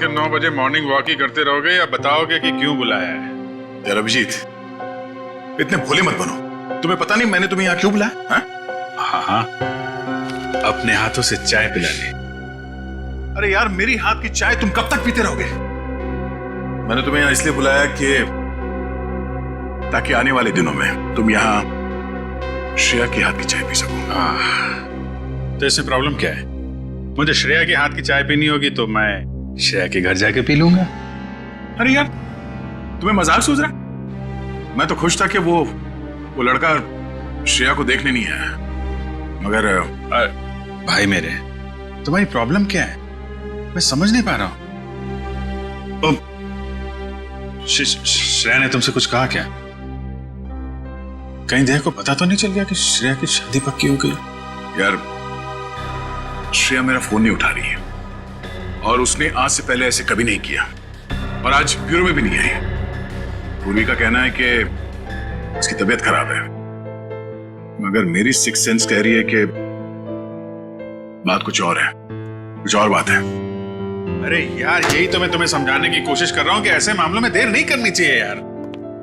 के 9 बजे morning walk ही करते रहोगे या बताओगे कि क्यों बुलाया है? यार अभिजीत, इतने भोले मत बनो। तुम्हें पता नहीं मैंने तुम्हें यहाँ क्यों बुलाया? हाँ, अपने हाथों से चाय पिला ले। अरे यार, मेरी हाथ की चाय तुम कब तक पीते रहोगे? मैंने तुम्हें यहाँ इसलिए बुलाया कि ताकि आने वाले दिनों में तुम यहाँ श्रेया के हाथ की चाय पी सको। तो इसमें प्रॉब्लम क्या है? मुझे श्रेया के हाथ की चाय पीनी होगी तो मैं श्रेया के घर जाके पी लूंगा। अरे यार, तुम्हें मजाक सूझ रहा? मैं तो खुश था कि वो लड़का श्रेया को देखने नहीं आया, मगर भाई मेरे, तुम्हारी प्रॉब्लम क्या है? मैं समझ नहीं पा रहा हूं। श्रेया ने तुमसे कुछ कहा क्या? कहीं देह को पता तो नहीं चल गया कि श्रेया की शादी पक्की हो गई? यार, श्रेया मेरा फोन नहीं उठा रही है और उसने आज से पहले ऐसे कभी नहीं किया और आज ब्यूरो में भी नहीं आई। पूर्वी का कहना है कि उसकी तबीयत खराब है, मगर मेरी सिक्स सेंस कह रही है कि बात कुछ और है, कुछ और बात है। अरे यार, यही तो मैं तुम्हें समझाने की कोशिश कर रहा हूं कि ऐसे मामलों में देर नहीं करनी चाहिए यार।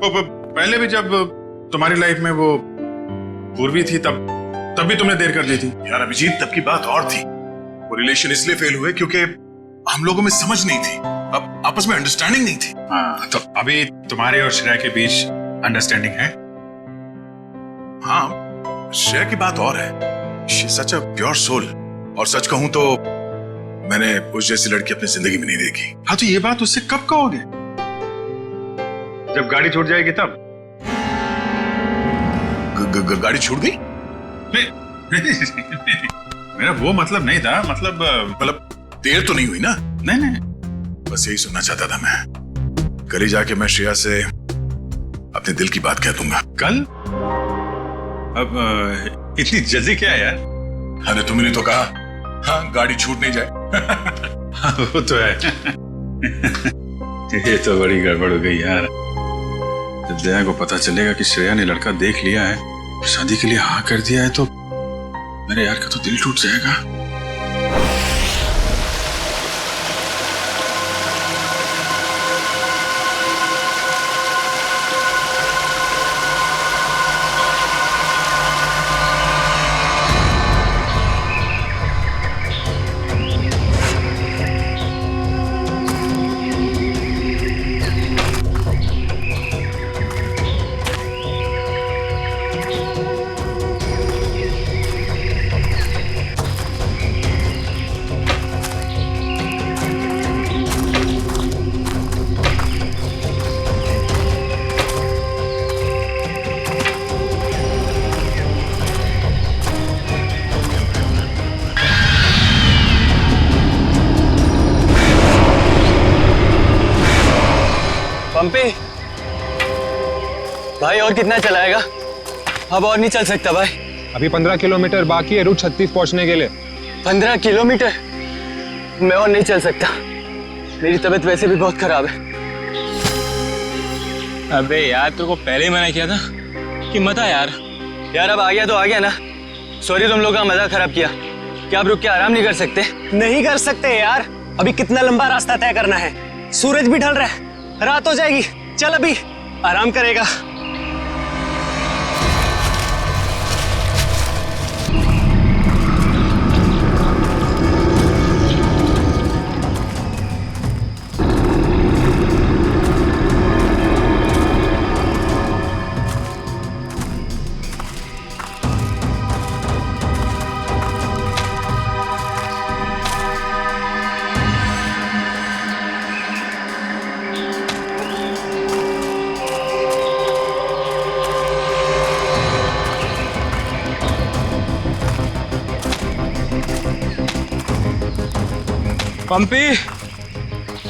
पहले भी जब तुम्हारी लाइफ में वो पूर्वी थी तब भी तुमने देर कर दी थी। यार अभिजीत, तब की बात और थी। वो रिलेशन इसलिए फेल हुए क्योंकि हम लोगों में समझ नहीं थी, अब आपस में अंडरस्टैंडिंग नहीं थी। हाँ, तो अभी तुम्हारे और श्रेया के बीच अंडरस्टैंडिंग है? हाँ, श्रेया की बात और है। She is such a pure soul, और सच कहूं तो मैंने उस जैसी लड़की अपनी जिंदगी में नहीं देखी। हाँ, तो ये बात उससे कब कहोगे? जब गाड़ी छूट जाएगी तब? गाड़ी छूट गई? मेरा वो मतलब नहीं था। मतलब देर तो नहीं हुई ना? नहीं, बस यही सुनना चाहता था मैं। कल ही जाके मैं श्रेया से अपने दिल की बात कह दूंगा। कल? अब इतनी जल्दी क्या है यार? अरे तुमने तो कहा, हाँ, गाड़ी छूट नहीं जाए। वो तो है। ये तो बड़ी गड़बड़ हो गई यार। जब दया को पता चलेगा कि श्रेया ने लड़का देख लिया है, शादी के लिए हाँ कर दिया है, तो मेरे यार का तो दिल टूट जाएगा। पंपी भाई, और कितना चलाएगा? अब और नहीं चल सकता भाई। अभी 15 किलोमीटर बाकी है रूट 36 पहुंचने के लिए। 15 किलोमीटर? मैं और नहीं चल सकता, मेरी तबीयत वैसे भी बहुत खराब है। अबे यार, तेरे को पहले ही मना किया था कि मत आ यार। यार अब आ गया तो आ गया ना। सॉरी, तुम लोग का मजा खराब किया। क्या आप रुक के आराम नहीं कर सकते? नहीं कर सकते यार, अभी कितना लंबा रास्ता तय करना है। सूरज भी ढल रहा है, रात हो जाएगी। चल अभी आराम करेगा।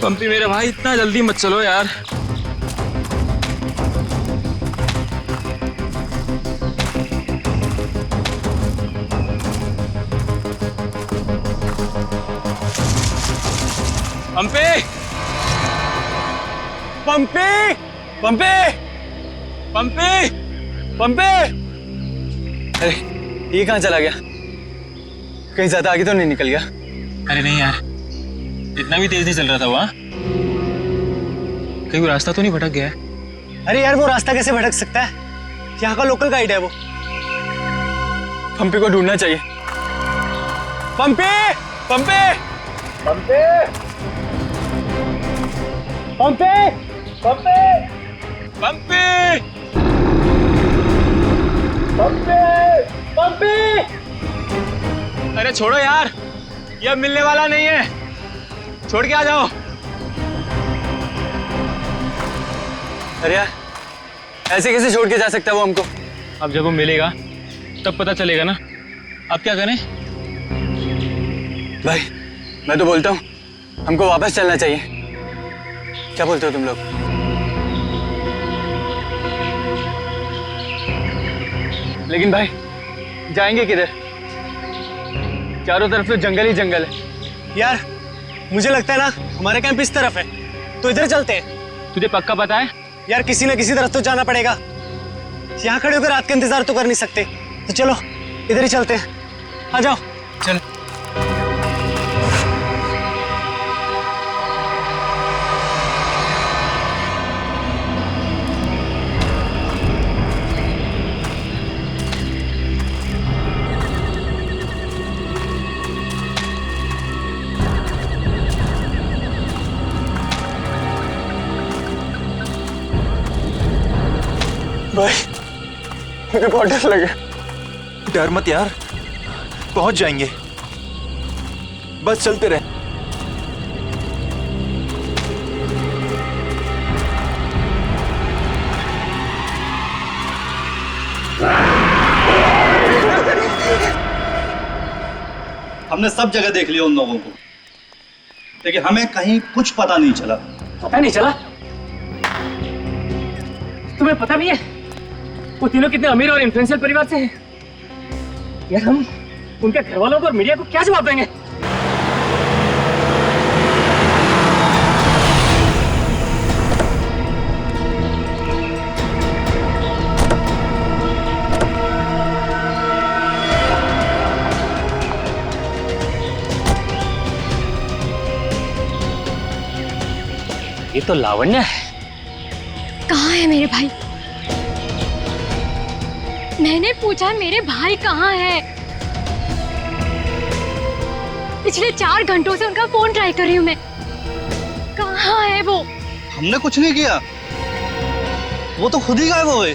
पंपी मेरे भाई, इतना जल्दी मत चलो यार। पंपी पंपी पंपी पंपी पंपी। अरे ये कहाँ चला गया? कहीं ज्यादा आगे तो नहीं निकल गया? अरे नहीं यार, इतना भी तेज नहीं चल रहा था वहाँ। कहीं वो रास्ता तो नहीं भटक गया है? अरे यार वो रास्ता कैसे भटक सकता है? यहाँ का लोकल गाइड है वो। पंपी को ढूंढना चाहिए। पंपी, पंपी, पंपी, पंपी, पंपी, पंपी! पंपी, पंपी। अरे छोड़ो यार, ये अब मिलने वाला नहीं है। छोड़ के आ जाओ। अरे यार, ऐसे कैसे छोड़ के जा सकता है वो हमको? अब जब वो मिलेगा तब पता चलेगा ना। अब क्या करें? भाई, मैं तो बोलता हूँ हमको वापस चलना चाहिए। क्या बोलते हो तुम लोग? लेकिन भाई, जाएंगे किधर? चारों तरफ तो जंगल ही जंगल है। यार मुझे लगता है ना हमारे कैंप इस तरफ है, तो इधर चलते हैं। तुझे पक्का पता है? यार किसी न किसी तरफ तो जाना पड़ेगा। यहाँ खड़े होकर रात का इंतजार तो कर नहीं सकते, तो चलो इधर ही चलते हैं। आ जाओ। चल। भाई, मुझे बहुत डर लगा। डर मत यार, पहुंच जाएंगे। बस चलते रहे। हमने सब जगह देख लिया उन लोगों को, लेकिन हमें कहीं कुछ पता नहीं चला। पता नहीं चला? तुम्हें पता भी है वो तीनों कितने अमीर और इन्फ्लुएंशियल परिवार से हैं? यार हम उनके घर वालों को और मीडिया को क्या जवाब देंगे? ये तो लावण्य है। कहाँ है मेरे भाई? मैंने पूछा मेरे भाई कहाँ है? पिछले 4 घंटों से उनका फोन ट्राई कर रही हूँ मैं। कहाँ है वो? हमने कुछ नहीं किया, वो तो खुद ही गायब हो गए।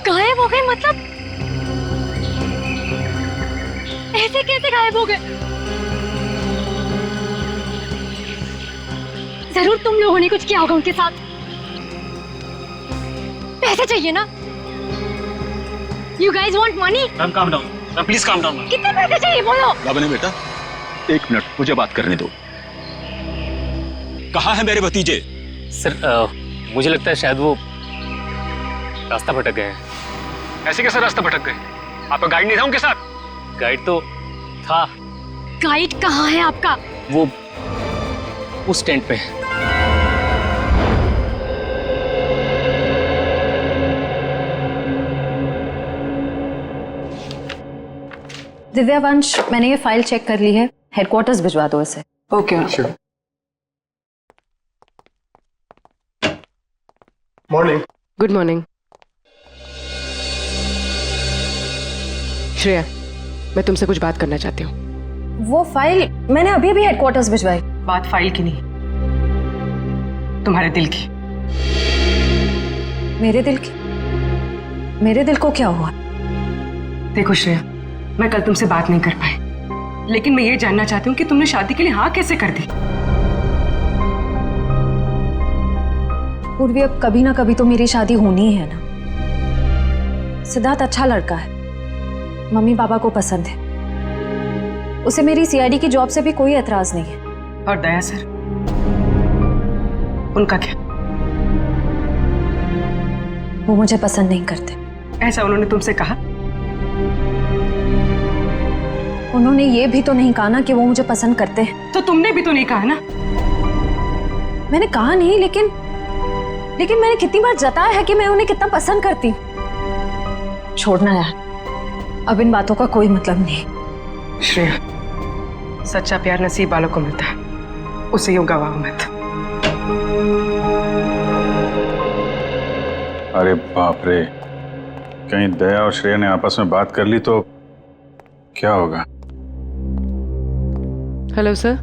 गायब हो गए मतलब? ऐसे कैसे गायब हो गए? जरूर तुम लोगों ने कुछ किया होगा उनके साथ। पैसे चाहिए ना? You guys want money? Ma'am calm down, ma'am please calm down. कितने पैसे चाहिए बोलो? लावण्य बेटा, 1 मिनट, मुझे बात करने दो। कहाँ है मेरे भतीजे? सर मुझे लगता है शायद वो रास्ता भटक गए हैं। ऐसे कैसे रास्ता भटक गए? आपका गाइड नहीं था उनके साथ? गाइड तो था। गाइड कहाँ है आपका? वो उस टेंट पे है। दिव्या वंश, मैंने ये फाइल चेक कर ली है। हेडक्वार्टर्स भिजवा दो इसे। Okay. Morning. Good morning. Shreya, मैं तुमसे कुछ बात करना चाहती हूँ। वो फाइल मैंने अभी अभी हेडक्वार्टर्स भिजवाई। बात फाइल की नहीं, तुम्हारे दिल की। मेरे दिल की? मेरे दिल को क्या हुआ? देखो श्रेया, मैं कल तुमसे बात नहीं कर पाई, लेकिन मैं ये जानना चाहती हूँ कि तुमने शादी के लिए हाँ कैसे कर दी? पूर्वी, अब कभी ना कभी तो मेरी शादी होनी ही है ना। सिद्धार्थ अच्छा लड़का है, मम्मी पापा को पसंद है, उसे मेरी सीआईडी की जॉब से भी कोई एतराज नहीं है। और दया सर, उनका क्या? वो मुझे पसंद नहीं करते। ऐसा उन्होंने तुमसे कहा? उन्होंने ये भी तो नहीं कहा ना कि वो मुझे पसंद करते हैं। तो तुमने भी तो नहीं कहा ना? मैंने कहा नहीं, लेकिन मैंने कितनी बार जताया है कि मैं उन्हें कितना पसंद करती हूँ। छोड़ना यार, अब इन बातों का कोई मतलब नहीं। श्रेया, सच्चा प्यार नसीब वालों को मिलता है, उसे यूं गवाओ मत। अरे बाप रे, कहीं दया और श्रेया ने आपस में बात कर ली तो क्या होगा? Hello sir.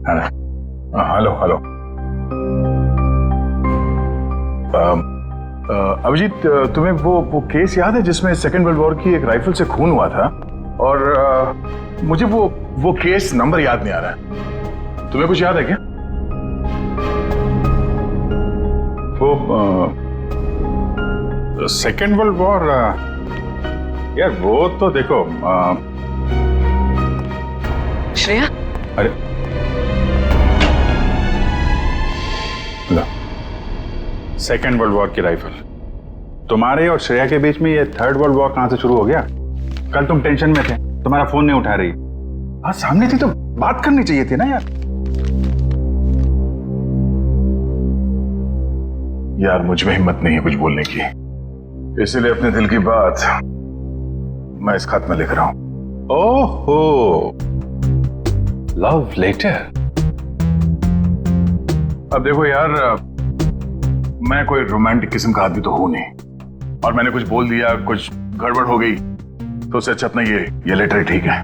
Hello hello. Abhijeet, तुम्हें वो केस याद है जिसमें सेकेंड वर्ल्ड वॉर की एक राइफल से खून हुआ था? और मुझे वो केस नंबर याद नहीं आ रहा है। तुम्हें कुछ याद है क्या? वो सेकेंड वर्ल्ड वॉर, यार वो तो देखो श्रेया। अरे लो, सेकेंड वर्ल्ड वॉर की राइफल। तुम्हारे और श्रेया के बीच में ये थर्ड वर्ल्ड वॉर कहां से शुरू हो गया? कल तुम टेंशन में थे, तुम्हारा फोन नहीं उठा रही। हाँ, सामने थी तो बात करनी चाहिए थी ना यार। यार मुझ में हिम्मत नहीं है कुछ बोलने की, इसीलिए अपने दिल की बात मैं इस खत में लिख रहा हूं। ओहो, लव लेटर। अब देखो यार, मैं कोई रोमांटिक किस्म का आदमी तो हूं नहीं, और मैंने कुछ बोल दिया, कुछ गड़बड़ हो गई, तो उससे अच्छा अपना ये लेटर ठीक है।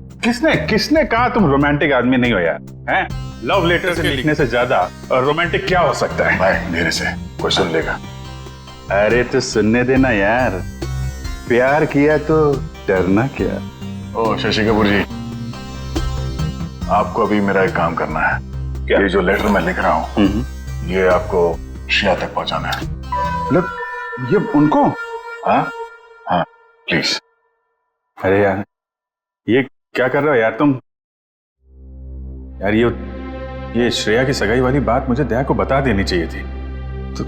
किसने कहा तुम रोमांटिक आदमी नहीं हो यार? हैं? लव लेटर से लिखने से ज्यादा रोमांटिक क्या हो सकता है? भाई मेरे से कोई सुन लेगा। अरे तो सुनने देना यार, प्यार किया तो डरना क्या? ओ शशि कपूर जी, आपको अभी मेरा एक काम करना है। क्या? ये जो लेटर मैं लिख रहा हूँ, ये आपको श्रेया तक पहुंचाना है। मतलब ये उनको? हाँ हाँ, प्लीज। अरे यार, ये क्या कर रहे हो यार तुम? यार ये श्रेया की सगाई वाली बात मुझे दया को बता देनी चाहिए थी। तो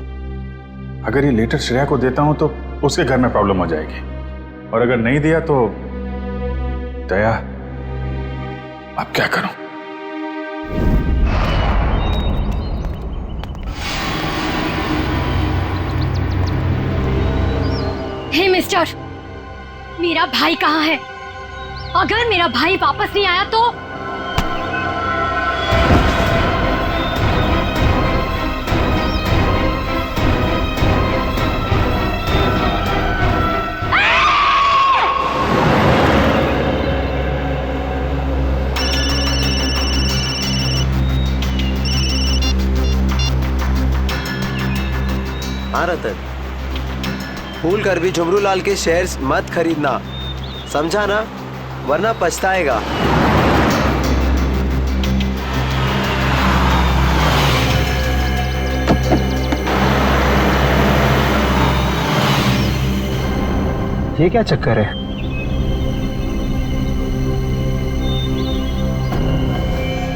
अगर ये लेटर श्रेया को देता हूं तो उसके घर में प्रॉब्लम हो जाएगी, और अगर नहीं दिया तो दया, अब क्या करूं? हे मिस्टर, मेरा भाई कहाँ है? अगर मेरा भाई वापस नहीं आया तो हाँ रतन, भूल कर भी झुमरू लाल के शेयर्स मत खरीदना, समझा ना? वरना पछताएगा। ये क्या चक्कर है?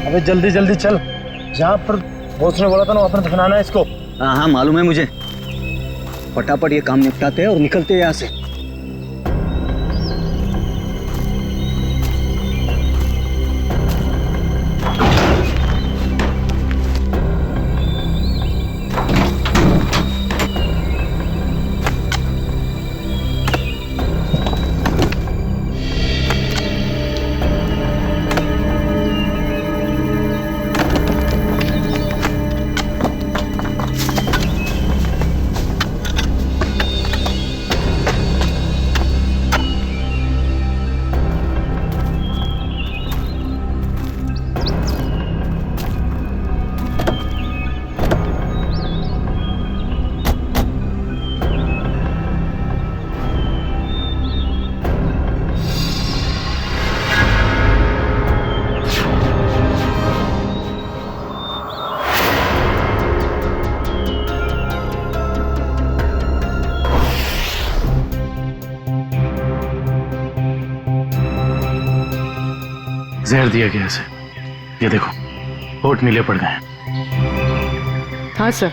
अबे जल्दी जल्दी चल, जहाँ पर बॉस ने बोला था ना वहाँ पर दफनाना है इसको। हाँ हाँ मालूम है मुझे, फटाफट ये काम निपटाते हैं और निकलते हैं यहाँ से। जहर दिया गया इसे, ये देखो होठ नीले पड़ गए। हाँ सर,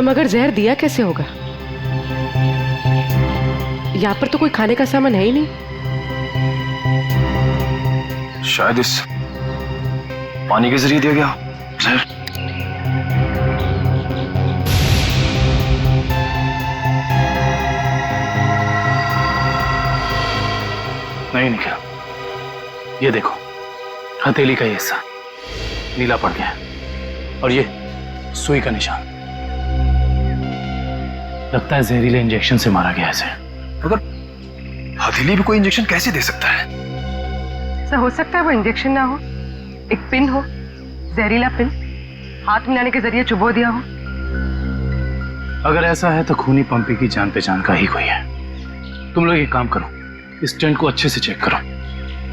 मगर जहर दिया कैसे होगा? यहाँ पर तो कोई खाने का सामान है ही नहीं। शायद इस पानी के जरिए दिया गया जहर। नहीं निकला, ये देखो हथेली का ये हिस्सा, नीला पड़ गया और ये सुई का निशान। लगता है जहरीले इंजेक्शन से मारा गया इसे। मगर हथेली भी कोई इंजेक्शन कैसे दे सकता है? सर हो सकता है वो इंजेक्शन ना हो, एक पिन हो, जहरीला पिन हाथ मिलाने के जरिए चुबो दिया हो। अगर ऐसा है तो खूनी पंपी की जान पहचान का ही कोई है। तुम लोग एक काम करो, इस टेंट को अच्छे से चेक करो,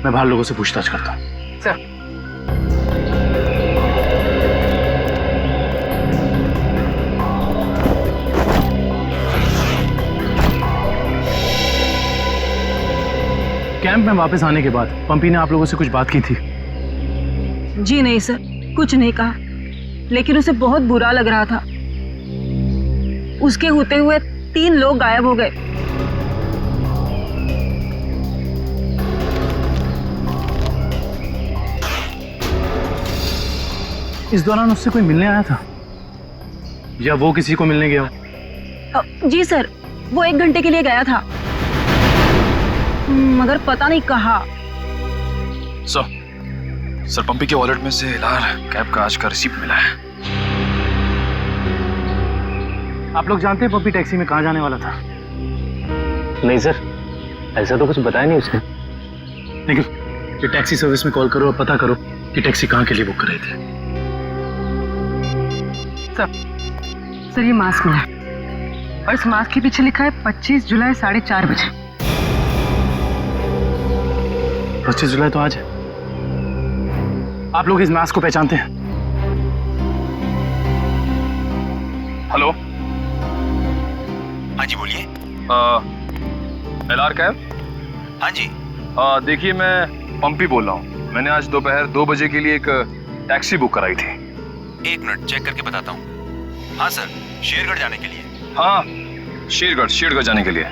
मैं बाहर लोगों से पूछताछ करता हूँ। सर कैंप में वापस आने के बाद पंपी ने आप लोगों से कुछ बात की थी? जी नहीं सर, कुछ नहीं कहा, लेकिन उसे बहुत बुरा लग रहा था। उसके होते हुए 3 लोग गायब हो गए। इस दौरान उससे कोई मिलने आया था या वो किसी को मिलने गया हो? जी सर, वो 1 घंटे के लिए गया था, मगर पता नहीं कहाँ। सर पंपी के वॉलेट में से एलआर कैब का आज का रिसीप्ट मिला है। आप लोग जानते हैं पंपी टैक्सी में कहाँ जाने वाला था? नहीं सर, ऐसा तो कुछ बताया नहीं उसने। लेकिन ये टैक्सी सर्विस में कॉल करो और पता करो कि टैक्सी कहाँ के लिए बुक कर रहे थे। सर ये मास्क मिला और इस मास्क के पीछे लिखा है 25 जुलाई 4:30 बजे। 25 जुलाई तो आज है। आप लोग इस मास्क को पहचानते हैं? हेलो, हाँ जी बोलिए। LR cab? हाँ जी। देखिए मैं पंपी बोल रहा हूँ। मैंने आज दोपहर 2 बजे के लिए एक टैक्सी बुक कराई थी। 1 मिनट चेक करके बताता हूँ। हाँ सर, शेरगढ़ जाने के लिए। हाँ, शेरगढ़ जाने के लिए।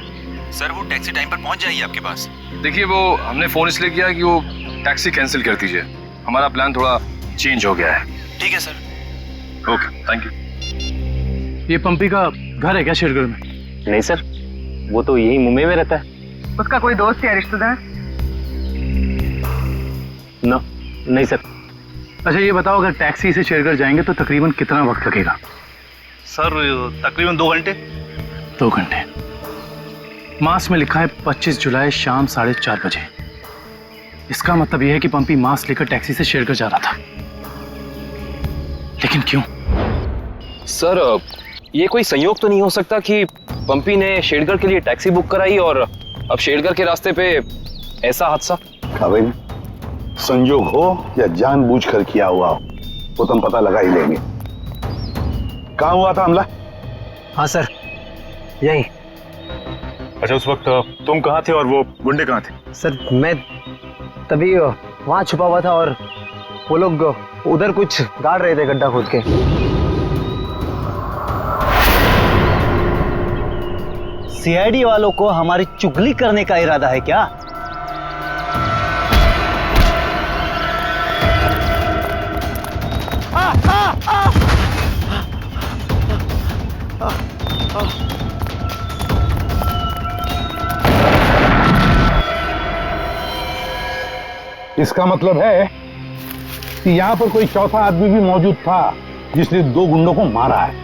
सर वो टैक्सी टाइम पर पहुँच जाएगी आपके पास। देखिए वो हमने फोन इसलिए किया कि वो टैक्सी कैंसिल कर दीजिए, हमारा प्लान थोड़ा चेंज हो गया है। ठीक है सर। Okay, thank you. ये पंपी का घर है क्या शेरगढ़ में? नहीं सर, वो तो यही मुंबई में रहता है। उसका कोई दोस्त या रिश्तेदार? नहीं सर। अच्छा ये बताओ, अगर टैक्सी से शेरगढ़ जाएंगे तो तकरीबन कितना वक्त लगेगा? सर तकरीबन 2 घंटे। 2 घंटे। मास में लिखा है 25 जुलाई शाम 4:30 बजे। इसका मतलब यह है कि पंपी मास्क लेकर टैक्सी से शेरगढ़ जा रहा था। लेकिन क्यों? सर ये कोई संयोग तो नहीं हो सकता कि पंपी ने शेरगढ़ के लिए टैक्सी बुक कराई और अब शेरगढ़ के रास्ते पे ऐसा हादसा? भाई संयोग हो या जानबूझकर किया हुआ हो वो तो हम पता लगा ही लेंगे। कहाँ हुआ था हमला? हाँ सर, यही। अच्छा उस वक्त तुम कहाँ थे और वो गुंडे कहाँ थे? सर मैं तभी वहाँ छुपा हुआ था और वो लोग उधर कुछ गाड़ रहे थे गड्ढा खोद के। सीआईडी वालों को हमारी चुगली करने का इरादा है क्या? इसका मतलब है कि यहाँ पर कोई चौथा आदमी भी मौजूद था जिसने 2 गुंडों को मारा है।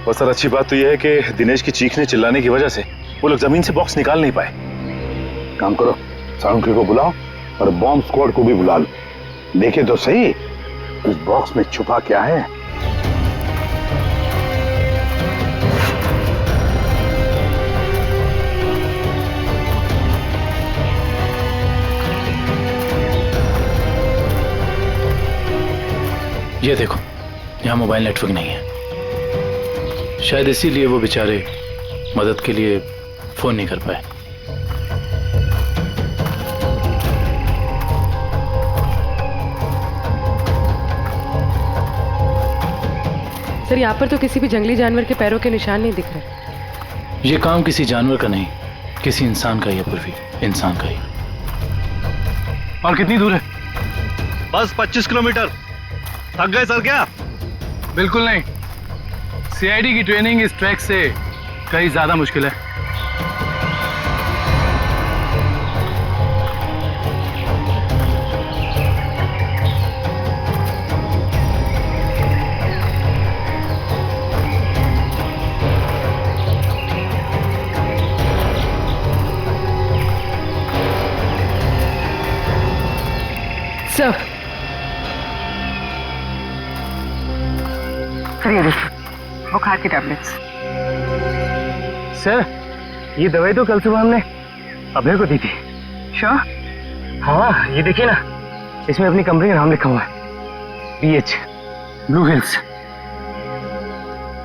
और सर अच्छी बात तो यह है कि दिनेश की चीखने चिल्लाने की वजह से वो लोग जमीन से बॉक्स निकाल नहीं पाए। काम करो, साउंड को बुलाओ और बॉम्ब स्क्वाड को भी बुला लो। देखे तो सही इस बॉक्स में छुपा क्या है। ये देखो, यहाँ मोबाइल नेटवर्क नहीं है। शायद इसीलिए वो बेचारे मदद के लिए फोन नहीं कर पाए। सर यहाँ पर तो किसी भी जंगली जानवर के पैरों के निशान नहीं दिख रहे। ये काम किसी जानवर का नहीं, किसी इंसान का ही है पूर्वी, इंसान का ही। और कितनी दूर है? बस 25 किलोमीटर। थक गए सर क्या? बिल्कुल नहीं, सीआईडी की ट्रेनिंग इस ट्रैक से कहीं ज्यादा मुश्किल है। सर ये देखिए बुखार की टैबलेट्स। सर ये दवाई तो कल सुबह हमने अभय को दी थी। श्योर? हाँ ये देखिए ना, इसमें अपनी कंपनी का नाम लिखा हुआ है, BH ब्लू हिल्स।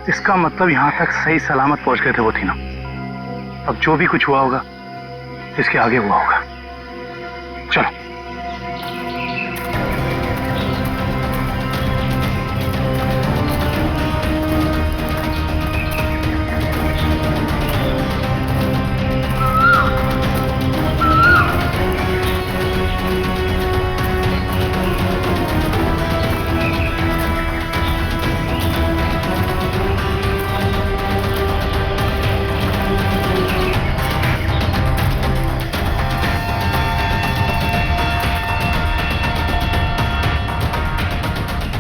इसका मतलब यहाँ तक सही सलामत पहुंच गए थे वो तीनों। अब जो भी कुछ हुआ होगा इसके आगे हुआ होगा। चलो।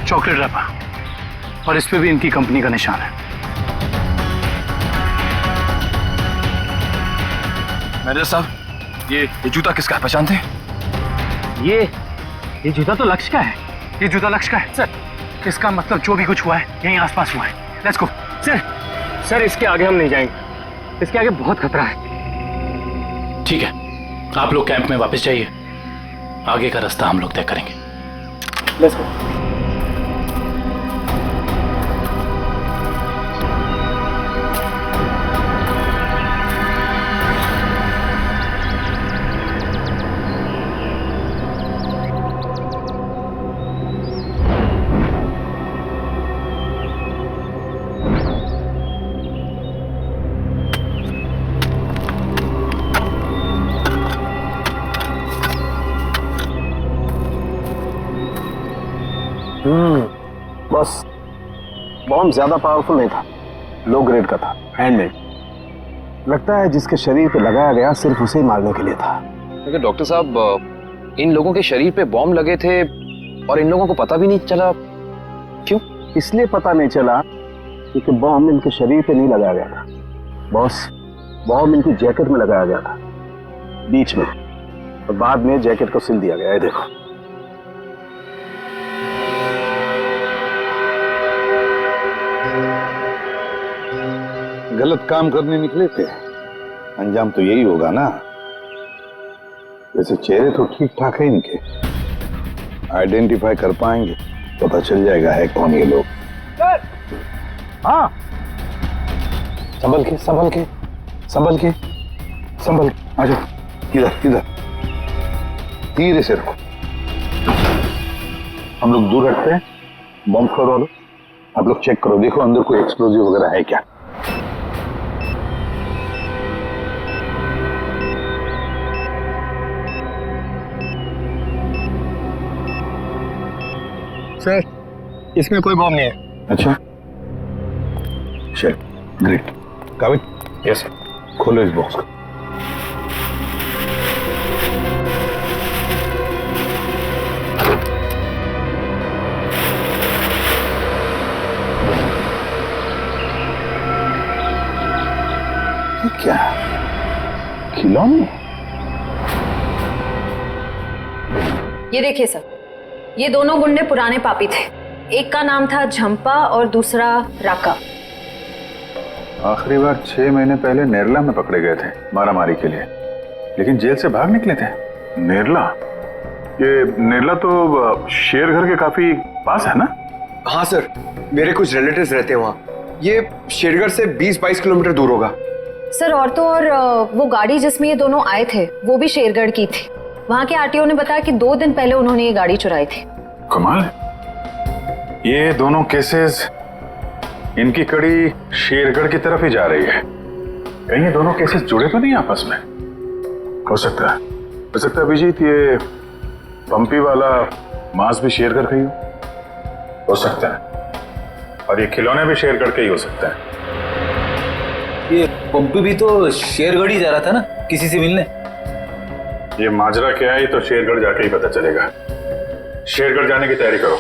चॉकलेट रैपर और इस पे भी इनकी कंपनी का निशान है। मैनेजर साहब ये जूता किसका है, पहचानते हैं? ये जूता तो लक्ष्य का है। ये जूता लक्ष्य का है सर। इसका मतलब जो भी कुछ हुआ है यहीं आसपास हुआ है। Let's go. सर इसके आगे हम नहीं जाएंगे, इसके आगे बहुत खतरा है। ठीक है, आप लोग कैंप में वापस जाइए, आगे का रास्ता हम लोग तय करेंगे। Let's go. बस बॉम्ब ज्यादा पावरफुल नहीं था, लो ग्रेड का था, हैंडमेड। लगता है जिसके शरीर पे लगाया गया सिर्फ उसे ही मारने के लिए था। लेकिन डॉक्टर साहब इन लोगों के शरीर पे बॉम्ब लगे थे और इन लोगों को पता भी नहीं चला। क्यों? इसलिए पता नहीं चला क्योंकि बॉम्ब इनके शरीर पे नहीं लगाया गया था बॉस, बॉम्ब इनकी जैकेट में लगाया गया था बीच में, और बाद में जैकेट को सिल दिया गया है। देखो गलत काम करने निकले थे, अंजाम तो यही होगा ना। वैसे चेहरे तो ठीक ठाक है इनके, आइडेंटिफाई कर पाएंगे, पता चल जाएगा है कौन ये लोग। हाँ संभल के संभल के संभल के संभल के, आ जाओ इधर इधर, धीरे से रखो। हम लोग दूर रखते हैं, बॉम्ब स्क्वाड वालों आप लोग चेक करो, देखो अंदर कोई एक्सप्लोजिव वगैरह है क्या। सर इसमें कोई बॉम्ब नहीं है। अच्छा चल ग्रेट। काबिल? यस खोलो इस बॉक्स को। ये क्या खिलौने? ये देखिए सर, ये दोनों गुंडे पुराने पापी थे। एक का नाम था झंपा और दूसरा राका। आखिरी बार 6 महीने पहले नेरला में पकड़े गए थे मारामारी के लिए, लेकिन जेल से भाग निकले थे। नेरला? ये नेरला तो शेरघर के काफी पास है ना? हाँ सर, मेरे कुछ रिलेटिव्स रहते हैं वहाँ। ये शेरगढ़ से 20-22 किलोमीटर दूर होगा। सर और तो और वो गाड़ी जिसमें ये दोनों आए थे वो भी शेरगढ़ की थी। वहाँ के आरटीओ ने बताया कि 2 दिन पहले उन्होंने ये गाड़ी चुराई थी। कमाल, ये दोनों केसेस, इनकी कड़ी शेरगढ़ की तरफ ही जा रही है। कहीं ये दोनों केसेस जुड़े तो नहीं आपस में? हो सकता है अभिजीत ये पंपी वाला मांस भी शेरगढ़ का ही हो सकता है, और ये खिलौने भी शेरगढ़ के ही हो सकता है। ये पंपी भी तो शेरगढ़ ही जा रहा था ना किसी से मिलने। ये माजरा क्या है तो शेरगढ़ जाके ही पता चलेगा। शेरगढ़ जाने की तैयारी करो।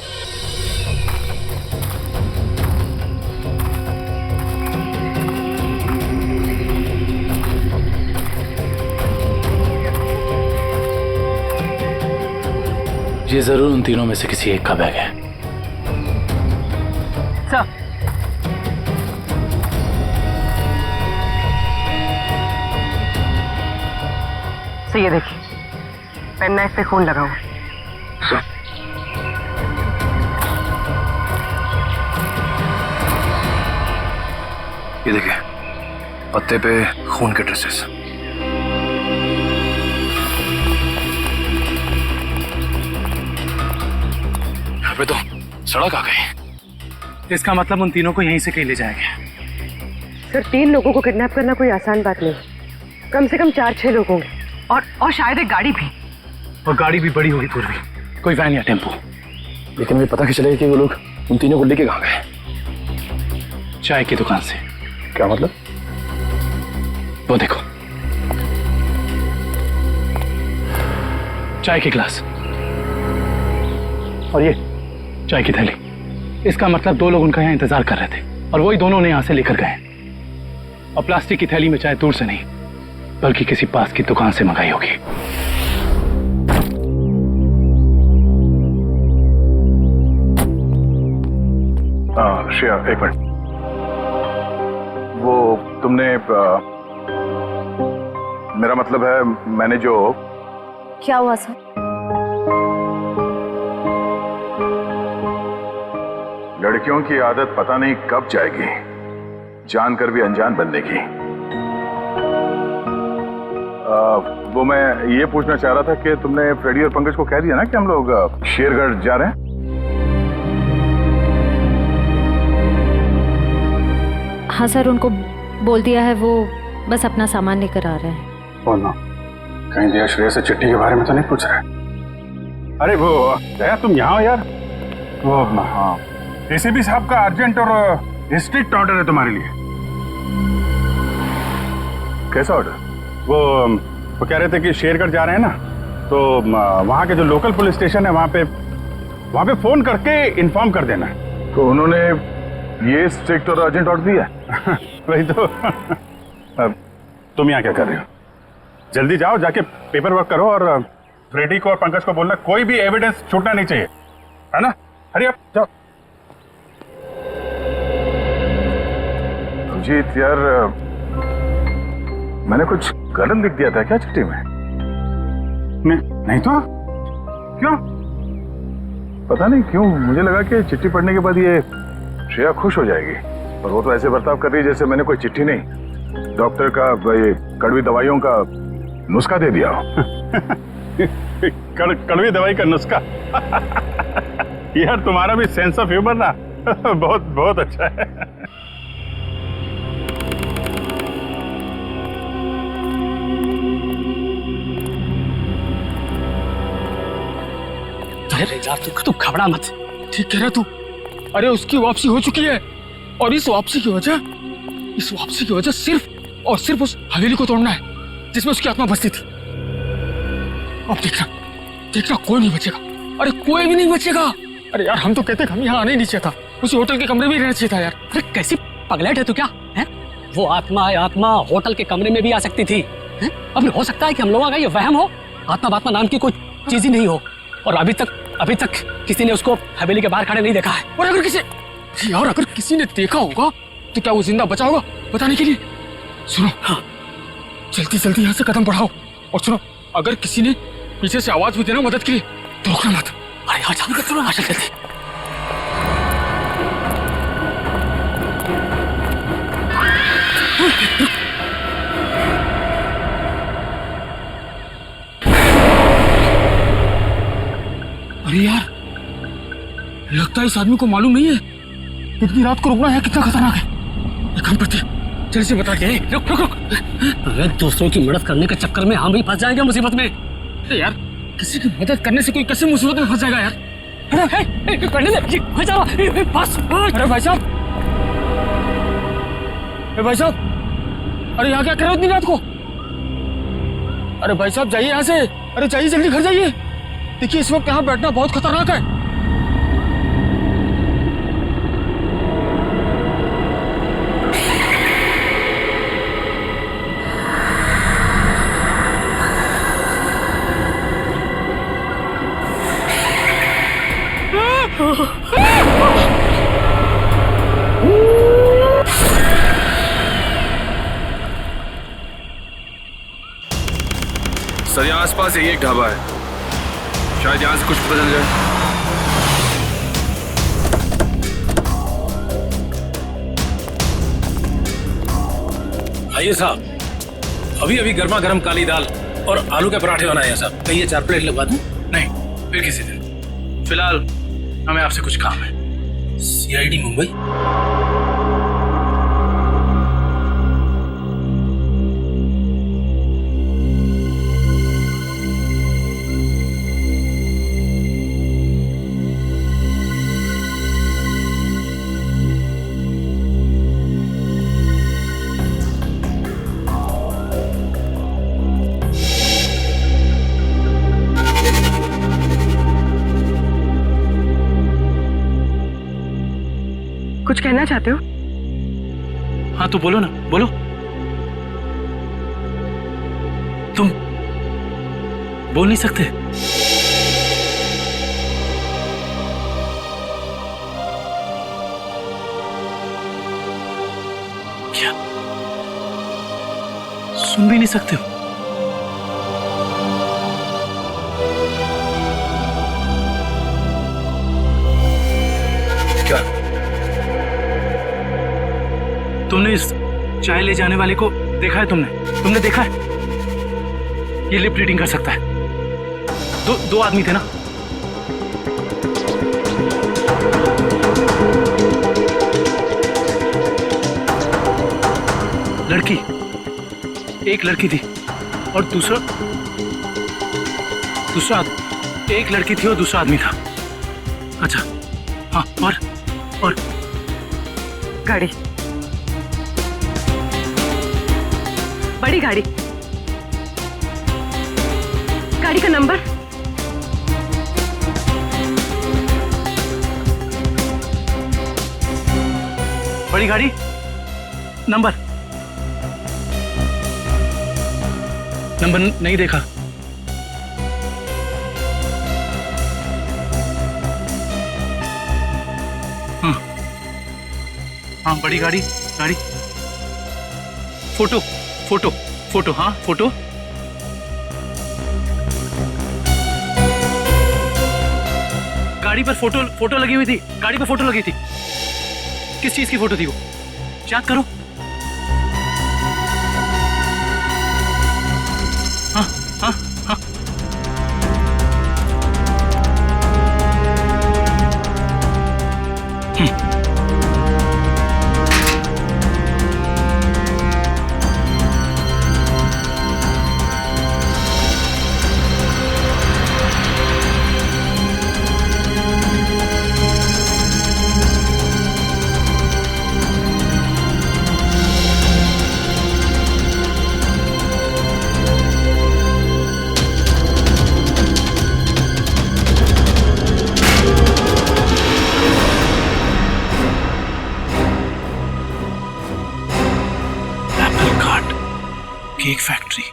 ये जरूर उन तीनों में से किसी एक का बैग है। सर, ये देखिए, पेन नाइफ पे खून लगा हुआ। ये देखिए, पत्ते पे खून के ट्रेसेस। अबे तो सड़क आ गई। इसका मतलब उन तीनों को यहीं से कहीं ले जाएंगे। सर, 3 लोगों को किडनैप करना कोई आसान बात नहीं। कम से कम 4-6 लोग होंगे और शायद एक गाड़ी भी। और गाड़ी भी बड़ी होगी पूर्वी, कोई वैन या टेम्पो। लेकिन हमें पता कैसे चलेगा कि वो लोग उन तीनों को लेके कहाँ गए? चाय की दुकान से। क्या मतलब? वो देखो, चाय के गिलास और ये चाय की थैली। इसका मतलब 2 लोग उनका यहाँ इंतजार कर रहे थे और वही दोनों ने यहाँ से लेकर गए। और प्लास्टिक की थैली में चाय दूर से नहीं बल्कि किसी पास की दुकान से मंगाई होगी। श्रेया, एक मिनट। वो तुमने मेरा मतलब है, मैंने जो। क्या हुआ सर? लड़कियों की आदत पता नहीं कब जाएगी, जानकर भी अनजान बनने की। वो मैं ये पूछना चाह रहा था कि तुमने फ्रेडी और पंकज को कह दिया ना कि हम लोग शेरगढ़ जा रहे हैं? हाँ सर, उनको बोल दिया है, वो बस अपना सामान लेकर आ रहे हैं। बोलना, कहीं दिया श्रेया से चिट्ठी के बारे में तो नहीं पूछ रहे? अरे वो दया, तुम यहाँ हो यार। वो हाँ, एसीपी साहब का अर्जेंट और स्ट्रिक्ट ऑर्डर है तुम्हारे लिए। कैसा ऑर्डर? वो कह रहे थे कि शेरगढ़ जा रहे हैं ना, तो वहाँ के जो लोकल पुलिस स्टेशन है वहाँ पे फोन करके इन्फॉर्म कर देना। तो उन्होंने ये स्ट्रिक्ट और अर्जेंट ऑर्डर दिया? वही तो। अब तुम यहाँ क्या कर रहे हो? जल्दी जाओ, जाके पेपर वर्क करो और फ्रेडी को और पंकज को बोलना कोई भी एविडेंस छूटना नहीं चाहिए, है ना? हरी अप, जाओ। अभिजीत यार, मैंने कुछ गलत लिख दिया था क्या चिट्ठी में? नहीं तो क्यों? पता नहीं क्यों मुझे लगा कि चिट्ठी पढ़ने के बाद ये श्रेया खुश हो जाएगी, पर वो तो ऐसे बर्ताव कर रही है जैसे मैंने कोई चिट्ठी नहीं, डॉक्टर का ये कड़वी दवाइयों का नुस्खा दे दिया हो। कड़वी दवाई का नुस्खा? यार तुम्हारा भी सेंस ऑफ ह्यूमर ना बहुत बहुत अच्छा है। अरे यार तू घबरा मत, ठीक कह रहा तू। अरे उसकी वापसी हो चुकी है और इस वापसी की वजह सिर्फ और सिर्फ उस हवेली को तोड़ना है जिसमें उसकी आत्मा बसती थी। अब देखना कोई नहीं बचेगा। अरे कोई भी नहीं बचेगा। अरे यार हम तो कहते हम यहाँ आने नहीं चाहिए था, उसी होटल के कमरे में रहना चाहिए था यार। अरे कैसी पगलेट है तू क्या है? वो आत्मा होटल के कमरे में भी आ सकती थी। अब हो सकता है कि हम लोगों का ये वहम हो, आत्मा नाम की कोई चीज ही नहीं हो। और अभी तक किसी ने उसको हवेली के बाहर खड़े नहीं देखा है। और अगर किसी ने देखा होगा तो क्या वो जिंदा बचा होगा बताने के लिए? सुनो, हाँ, जल्दी यहाँ से कदम बढ़ाओ। और सुनो, अगर किसी ने पीछे से आवाज भी देना मदद के लिए तो रोकना मत। अरे यहाँ जाने का आशा जल्दी। अरे यार, लगता है इस आदमी को मालूम नहीं है इतनी रात को रुकना है कितना खतरनाक है। एक काम करते, जल्दी से बता के। रुक। अरे दूसरों की मदद करने के चक्कर में हम भी फंस जाएंगे मुसीबत में। अरे यार, किसी की मदद करने से कोई कैसे मुसीबत में फंस जाएगा यार? अरे भाई साहब, अरे यहाँ क्या कर रहे हो इतनी रात को? अरे भाई साहब जाइए यहाँ से। अरे जाइए, जल्दी घर जाइए। देखिए इस वक्त यहाँ बैठना बहुत खतरनाक है। सर यहाँ आसपास यही एक ढाबा है, शायद यहाँ से कुछ पता चल जाए। आइए साहब, अभी अभी गर्मा गर्म काली दाल और आलू के पराठे बनाए हैं साहब। कहिए 4 प्लेट लगवा दूं? नहीं, फिर किसी दिन। फिलहाल हमें आपसे कुछ काम है। CID मुंबई। कुछ कहना चाहते हो? हाँ तो बोलो ना, बोलो। तुम बोल नहीं सकते? क्या सुन भी नहीं सकते हो? क्या तुमने इस चाय ले जाने वाले को देखा है? तुमने देखा है? ये लिप रीडिंग कर सकता है। दो आदमी थे ना? लड़की, एक लड़की थी और दूसरा एक लड़की थी और दूसरा आदमी था। अच्छा हाँ, और गाड़ी, बड़ी गाड़ी, गाड़ी का नंबर? बड़ी गाड़ी नंबर नहीं देखा। हाँ बड़ी गाड़ी फोटो हाँ फोटो। गाड़ी पर फोटो लगी हुई थी। गाड़ी पर फोटो लगी थी। किस चीज की फोटो थी वो? याद करो। हाँ हाँ हाँ केक फैक्ट्री।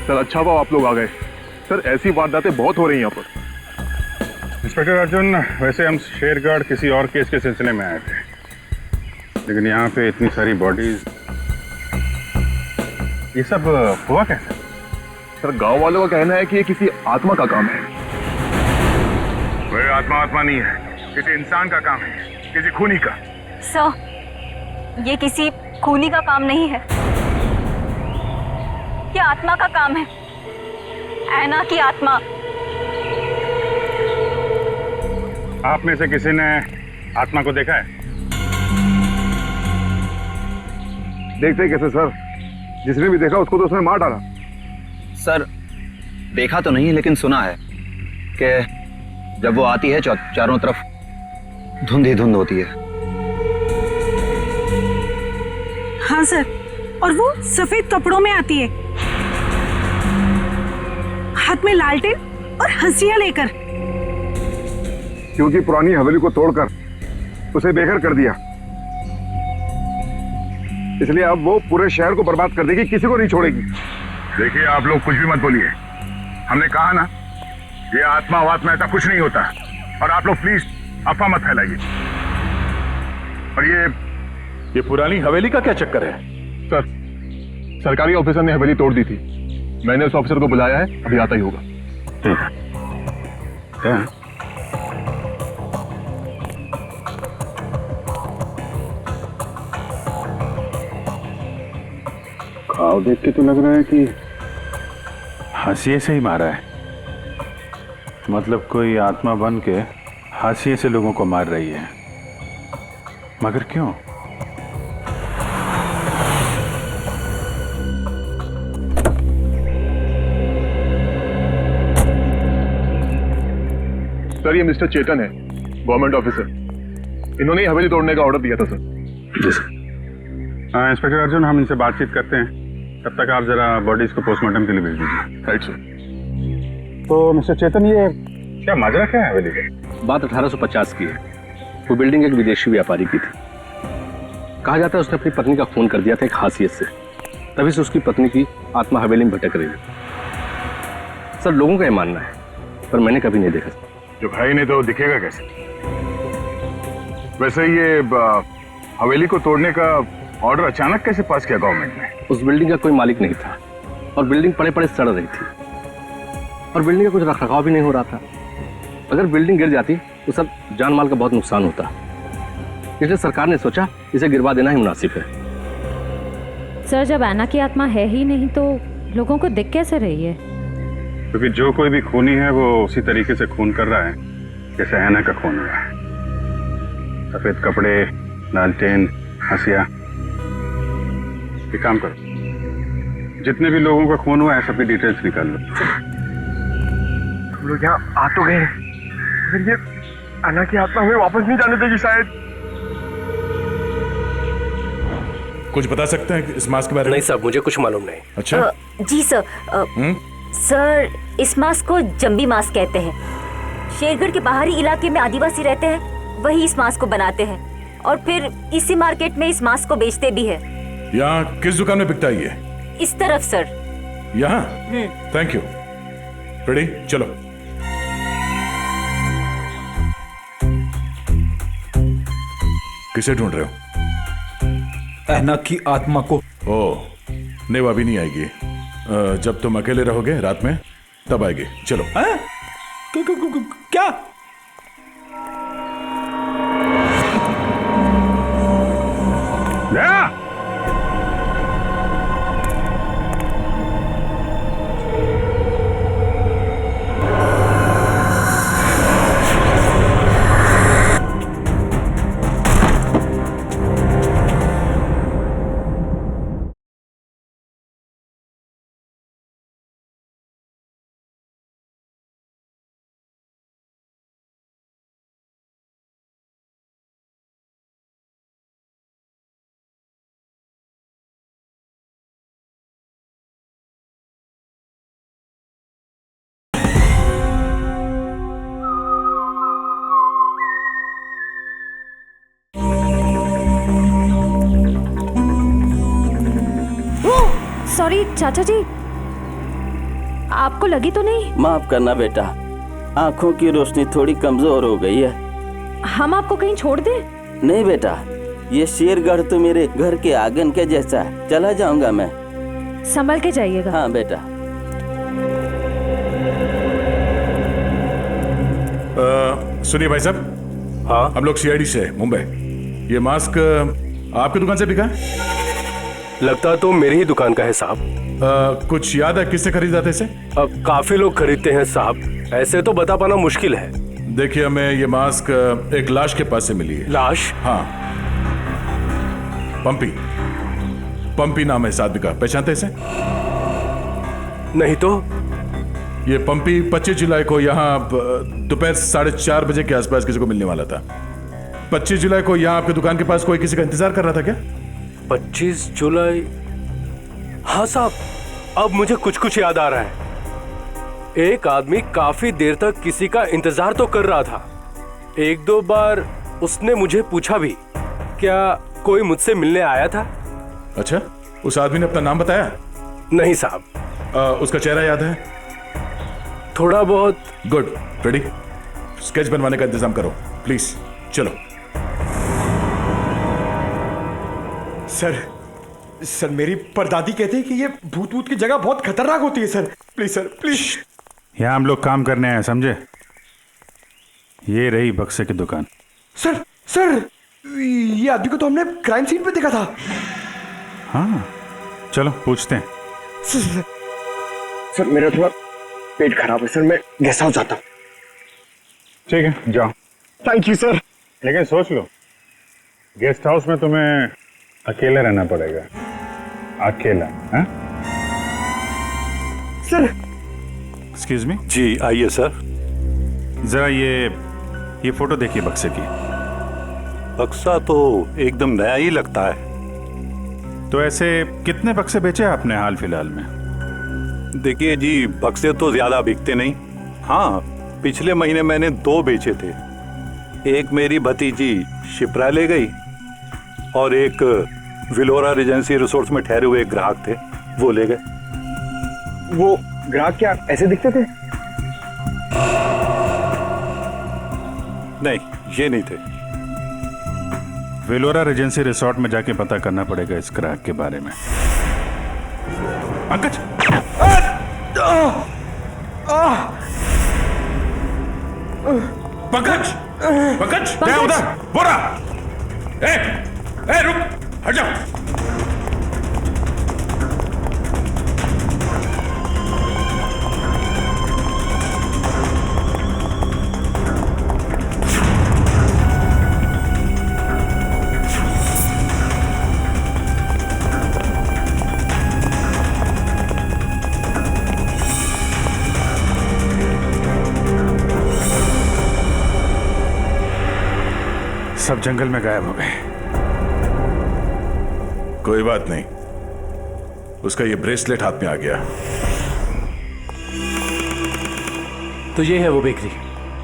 सर अच्छा हुआ आप लोग आ गए। सर ऐसी वारदातें बहुत हो रही हैं यहाँ पर। इंस्पेक्टर अर्जुन, वैसे हम शेरगढ़ किसी और केस के सिलसिले में आए थे, लेकिन यहाँ पे इतनी सारी बॉडीज, ये सब हुआ कैसे? सर गांव वालों का कहना है कि ये किसी आत्मा का काम है। वह आत्मा नहीं है, किसी इंसान का काम है, किसी खूनी का। सर ये किसी खूनी का काम नहीं है, ये आत्मा का काम है। ऐना की आत्मा। आप में से किसी ने आत्मा को देखा है? देखते कैसे सर, जिसने भी देखा उसको तो उसने मार डाला। सर देखा तो नहीं, लेकिन सुना है कि जब वो आती है चारों तरफ धुंध ही धुंध होती है। हाँ सर, और वो सफेद कपड़ों में आती है, हाथ में लालटेन और हंसिया लेकर। क्योंकि पुरानी हवेली को तोड़कर उसे बेघर कर दिया, इसलिए अब वो पूरे शहर को बर्बाद कर देगी, किसी को नहीं छोड़ेगी। देखिए आप लोग कुछ भी मत बोलिए, हमने कहा ना ये आत्मा वात्मा ऐसा कुछ नहीं होता। और आप लोग प्लीज अफवाह मत फैलाइए। और ये पुरानी हवेली का क्या चक्कर है? सर, सरकारी ऑफिसर ने हवेली तोड़ दी थी, मैंने उस ऑफिसर को बुलाया है, अभी आता ही होगा। क्या? घाव देख के तो लग रहा है कि हाशिए से ही मारा है। मतलब कोई आत्मा बन के हाशिए से लोगों को मार रही है, मगर क्यों? सर ये मिस्टर चेतन है, गवर्नमेंट ऑफिसर, इन्होंने ही हवेली तोड़ने का ऑर्डर दिया था सर। जी सर। इंस्पेक्टर अर्जुन, हम इनसे बातचीत करते हैं, तब तक आप जरा बॉडीज को पोस्टमार्टम के लिए भेज दीजिए। Right sir. तो मिस्टर चेतन, ये क्या माजरा क्या है हवेली का? बात 1850 की है। वो बिल्डिंग एक विदेशी व्यापारी की थी। कहा जाता है उसने अपनी पत्नी का खून कर दिया था एक हासियत से, तभी से उसकी पत्नी की आत्मा हवेली में भटक रही है। सर लोगों का ये मानना है, पर मैंने कभी नहीं देखा। जो भाई ने तो दिखेगा कैसे? वैसे ये हवेली को तोड़ने का ऑर्डर अचानक कैसे पास किया गवर्नमेंट ने? उस बिल्डिंग का कोई मालिक नहीं था और बिल्डिंग पड़े पड़े सड़ रही थी और बिल्डिंग का कुछ रखरखाव भी नहीं हो रहा था। अगर बिल्डिंग गिर जाती तो सब जान माल का बहुत नुकसान होता, इसलिए सरकार ने सोचा इसे गिरवा देना ही मुनासिब है। सर जब ऐना की आत्मा है ही नहीं तो लोगों को दिख कैसे रही है? क्योंकि जो कोई भी खूनी है वो उसी तरीके से खून कर रहा है जैसे ऐना का खून हुआ है। सफेद कपड़े, लालटेन, हंसिया। एक काम करो, जितने भी लोगों का खून हुआ है सबकी डिटेल्स निकाल लो। हम लोग यहाँ आ तो गए, मगर ये अन्ना की आत्मा हमें वापस नहीं जाने देगी शायद। कुछ बता सकते हैं इस मास्क के बारे में? नहीं साहब, मुझे कुछ मालूम नहीं। अच्छा जी सर। सर इस मास्क को जंबी मास्क कहते हैं। शेरगढ़ के बाहरी इलाके में आदिवासी रहते हैं, वही इस मास्क को बनाते हैं और फिर इसी मार्केट में इस मास्क को बेचते भी है। यहाँ किस दुकान में बिकता है ये? इस तरफ सर। यहाँ? Thank you. रेडी, चलो। किसे ढूंढ रहे हो? ऐना की आत्मा को। ओह, नहीं वो अभी नहीं आएगी। जब तुम अकेले रहोगे रात में तब आएगी। चलो। क्या? सॉरी चाचा जी, आपको लगी तो नहीं? माफ करना बेटा, आंखों की रोशनी थोड़ी कमजोर हो गई है। हम आपको कहीं छोड़ दें? नहीं बेटा, ये शेरगढ़ तो मेरे घर के आंगन के जैसा है। चला जाऊंगा मैं। संभल के जाइएगा। हाँ बेटा। सुनिए भाई साहब। हाँ? हम लोग सीआईडी से मुंबई। ये मास्क आपकी दुकान से बिका? लगता तो मेरी ही दुकान का है साहब। कुछ याद है किससे खरीदा था इसे? काफी लोग खरीदते हैं साहब, ऐसे तो बता पाना मुश्किल है। देखिए, हमें ये मास्क एक लाश के पास से मिली है। लाश? हाँ, पंपी नाम है इस आदमी का, पहचानते इसे? नहीं तो। ये पंपी 25 जुलाई को यहाँ दोपहर 4:30 बजे के आसपास किसी को मिलने वाला था। 25 जुलाई को यहाँ आपकी दुकान के पास कोई किसी का इंतजार कर रहा था क्या? 25 जुलाई? हाँ साहब, अब मुझे कुछ कुछ याद आ रहा है। एक आदमी काफी देर तक किसी का इंतजार तो कर रहा था। एक दो बार उसने मुझे पूछा भी, क्या कोई मुझसे मिलने आया था? अच्छा, उस आदमी ने अपना नाम बताया? नहीं साहब। उसका चेहरा याद है? थोड़ा बहुत। गुड। रेडी? स्केच बनवाने का इंतजाम करो प्लीज। चलो। सर मेरी परदादी कहती है कि ये भूत की जगह बहुत खतरनाक होती है सर। Please sir, please. यहाँ हम लोग काम करने आए, समझे? ये रही बक्से की दुकान। सर ये आदमी को तो हमने क्राइम सीन पे देखा था। हाँ, चलो पूछते हैं। सर मेरा थोड़ा पेट खराब है सर, मैं गेस्ट हाउस जाता हूँ। ठीक है, जाओ। Thank you sir. लेकिन सोच लो, गेस्ट हाउस में तुम्हें अकेले रहना पड़ेगा। अकेला? हाँ? सर। Excuse me. जी आइए सर। जरा ये फोटो देखिए बक्से की। बक्सा तो एकदम नया ही लगता है। तो ऐसे कितने बक्से बेचे आपने हाल फिलहाल में? देखिए जी, बक्से तो ज्यादा बिकते नहीं। हाँ, पिछले महीने मैंने 2 बेचे थे। एक मेरी भतीजी शिप्रा ले गई और एक विलोरा रेजेंसी रिसोर्ट्स में ठहरे हुए एक ग्राहक थे, वो ले गए। वो ग्राहक क्या ऐसे दिखते थे? नहीं, ये नहीं थे। विलोरा रेजेंसी रिसोर्ट में जाके पता करना पड़ेगा इस ग्राहक के बारे में। पंकज! पंकज! पंकज! क्या उधर? बोरा! ए, रुक! हट जाओ! सब जंगल में गायब हो गए। कोई बात नहीं, उसका ये ब्रेसलेट हाथ में आ गया। तो ये है वो बेकरी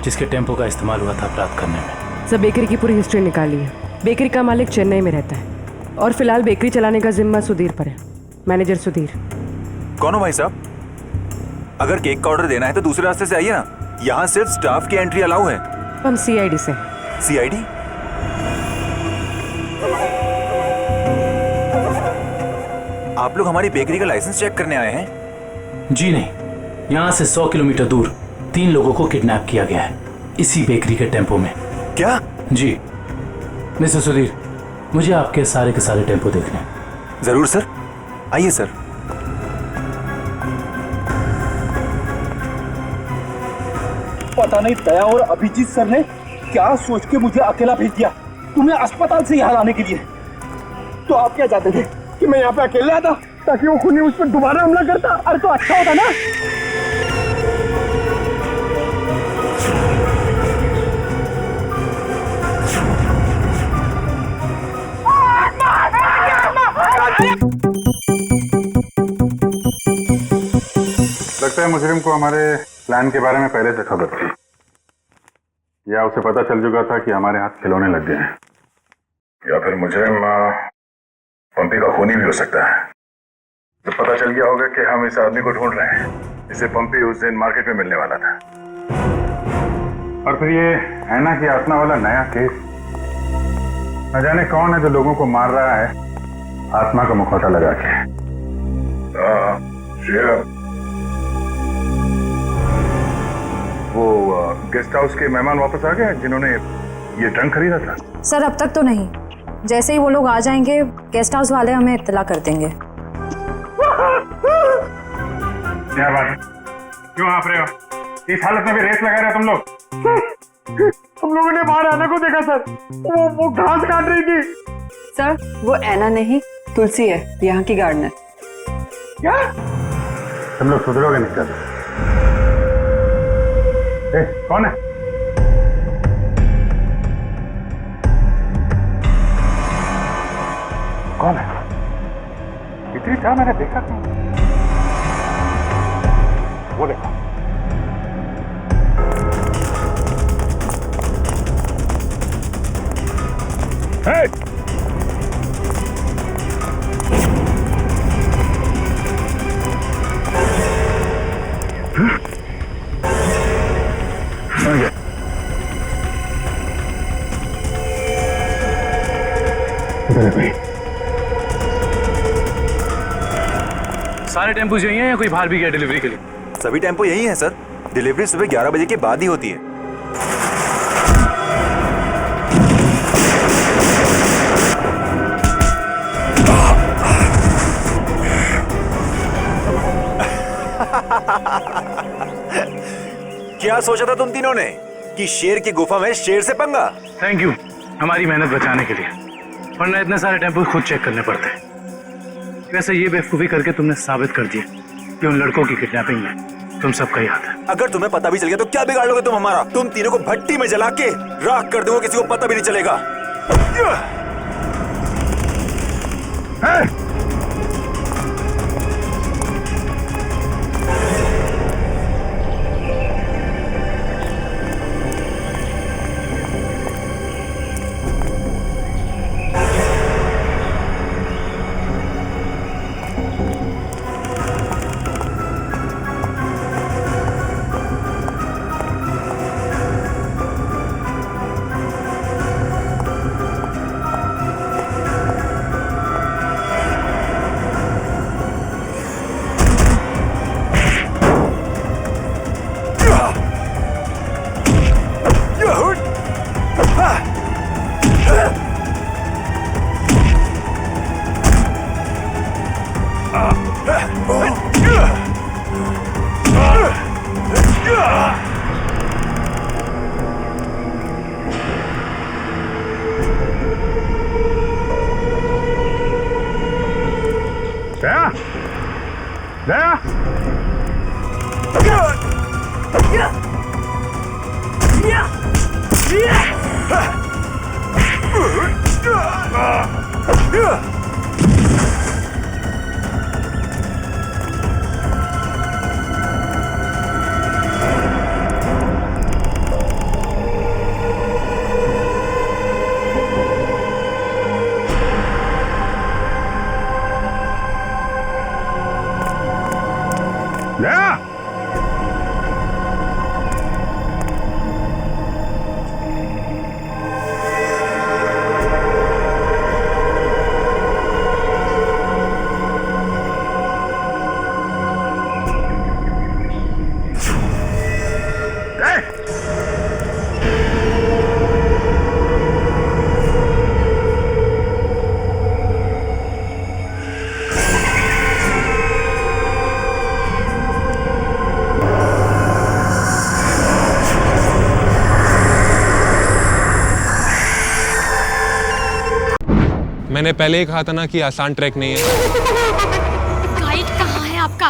जिसके टेम्पो का इस्तेमाल हुआ था अपराध करने में। सब बेकरी की पूरी हिस्ट्री निकाली है। बेकरी का मालिक चेन्नई में रहता है और फिलहाल बेकरी चलाने का जिम्मा सुधीर पर है। मैनेजर सुधीर। कौन हो भाई साहब? अगर केक का ऑर्डर देना है तो दूसरे रास्ते से आइए ना, यहाँ सिर्फ स्टाफ की एंट्री अलाउ है। हम सीआईडी से। सीआईडी? आप लोग हमारी बेकरी का लाइसेंस चेक करने आए हैं? जी नहीं, यहाँ से 100 किलोमीटर दूर 3 लोगों को किडनैप किया गया है, इसी बेकरी के टेम्पो में। क्या? जी मिस्टर सुधीर, मुझे आपके सारे के सारे टेम्पो देखने हैं। जरूर सर, आइए सर। पता नहीं दया और अभिजीत सर ने क्या सोच के मुझे अकेला भेज दिया तुम्हें अस्पताल से यहाँ लाने के लिए। तो आप क्या चाहते थे कि मैं यहाँ पे अकेले आता ताकि वो खूनी उस पर दोबारा हमला करता? अरे तो अच्छा होता ना। लगता है मुजरिम को हमारे प्लान के बारे में पहले से खबर थी, या उसे पता चल चुका था कि हमारे हाथ खिलौने लग गए हैं, या फिर मुजरिम पंपी का खूनी भी हो सकता है। तो पता चल गया होगा कि हम इस आदमी को ढूंढ रहे हैं, इसे पंपी उस दिन मार्केट में मिलने वाला था। और फिर ये ऐना की आत्मा वाला नया केस, न जाने कौन है जो लोगों को मार रहा है आत्मा का मुखौटा लगा के। वो गेस्ट हाउस के मेहमान वापस आ गए जिन्होंने ये ट्रंक खरीदा था? सर अब तक तो नहीं, जैसे ही वो लोग आ जाएंगे गेस्ट हाउस वाले हमें इत्तला कर देंगे। क्या बात, क्यों आप रहे हो? इस हालत में भी रेस लगा रहे हो तुम लोग? हम लोगों ने बाहर आने को देखा सर, वो घास काट रही थी। सर वो ऐना नहीं तुलसी है, यहाँ की गार्डनर। क्या? तुम लोग सुधरोगे नहीं कर? कौन है? कौन है? इतनी था मैंने देखा क्यों? वो देखो। Hey! सारे टेम्पो यही हैं या कोई बाहर भी गया डिलीवरी के लिए? सभी टेम्पो यही है सर। डिलीवरी सुबह 11 बजे के बाद ही होती है। क्या सोचा था तुम तीनों ने कि शेर की गुफा में शेर से पंगा? थैंक यू हमारी मेहनत बचाने के लिए, वरना इतने सारे टेम्पो खुद चेक करने पड़ते हैं। वैसे ये बेवकूफी करके तुमने साबित कर दिया कि उन लड़कों की किडनैपिंग में तुम सबका ही हाथ है। अगर तुम्हें पता भी चल गया तो क्या बिगाड़ लोगे तुम हमारा? तुम तीनों को भट्टी में जला के राख कर दूंगा, किसी को पता भी नहीं चलेगा। मैंने पहले ही कहा था ना कि आसान ट्रैक नहीं है। गाइड कहाँ है आपका?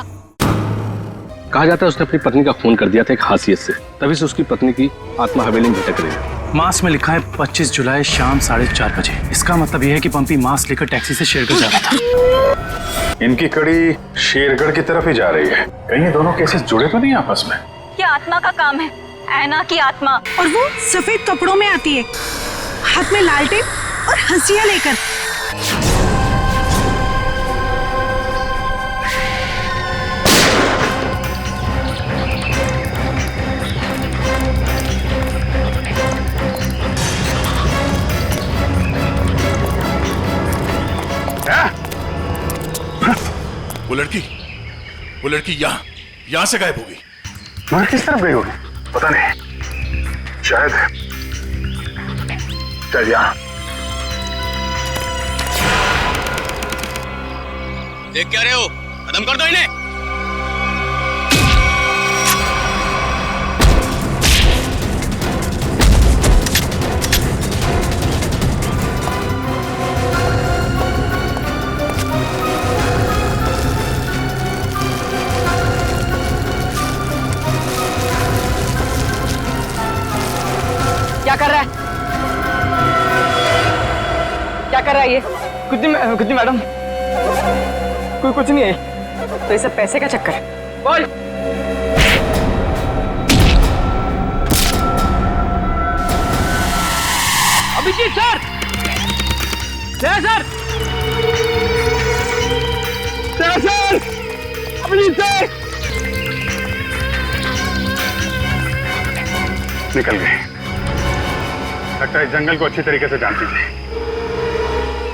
कहा जाता है उसने अपनी पत्नी का खून कर दिया था एक हासियत से, तभी से उसकी पत्नी की आत्मा हवेली में भटक रही है। मास में लिखा है 25 जुलाई शाम 4:30 बजे। इसका मतलब यह है कि पंपी मास लेकर टैक्सी से शेरगढ़ जा रहा था। इनकी कड़ी शेरगढ़ की तरफ ही जा रही है। कहीं ये दोनों केसेस जुड़े तो नहीं आपस में? ये आत्मा का काम है, ऐना की आत्मा। और वो सफेद कपड़ों में आती है, हाथ में लालटेन और हंसिया लेकर। वो लड़की यहाँ से गायब हो गई। मगर किस तरफ गई होगी पता नहीं, शायद चल यहाँ। देख क्या रहे हो? खत्म कर दो इन्हें। क्या कर रहा है? क्या कर रहा है ये? कुछ नहीं मैडम, कोई कुछ नहीं है। तो ये सब पैसे का चक्कर है। बोल। Abhijeet sir, sir, Abhijeet sir, निकल गए। लगता है इस जंगल को अच्छी तरीके से जानती थी।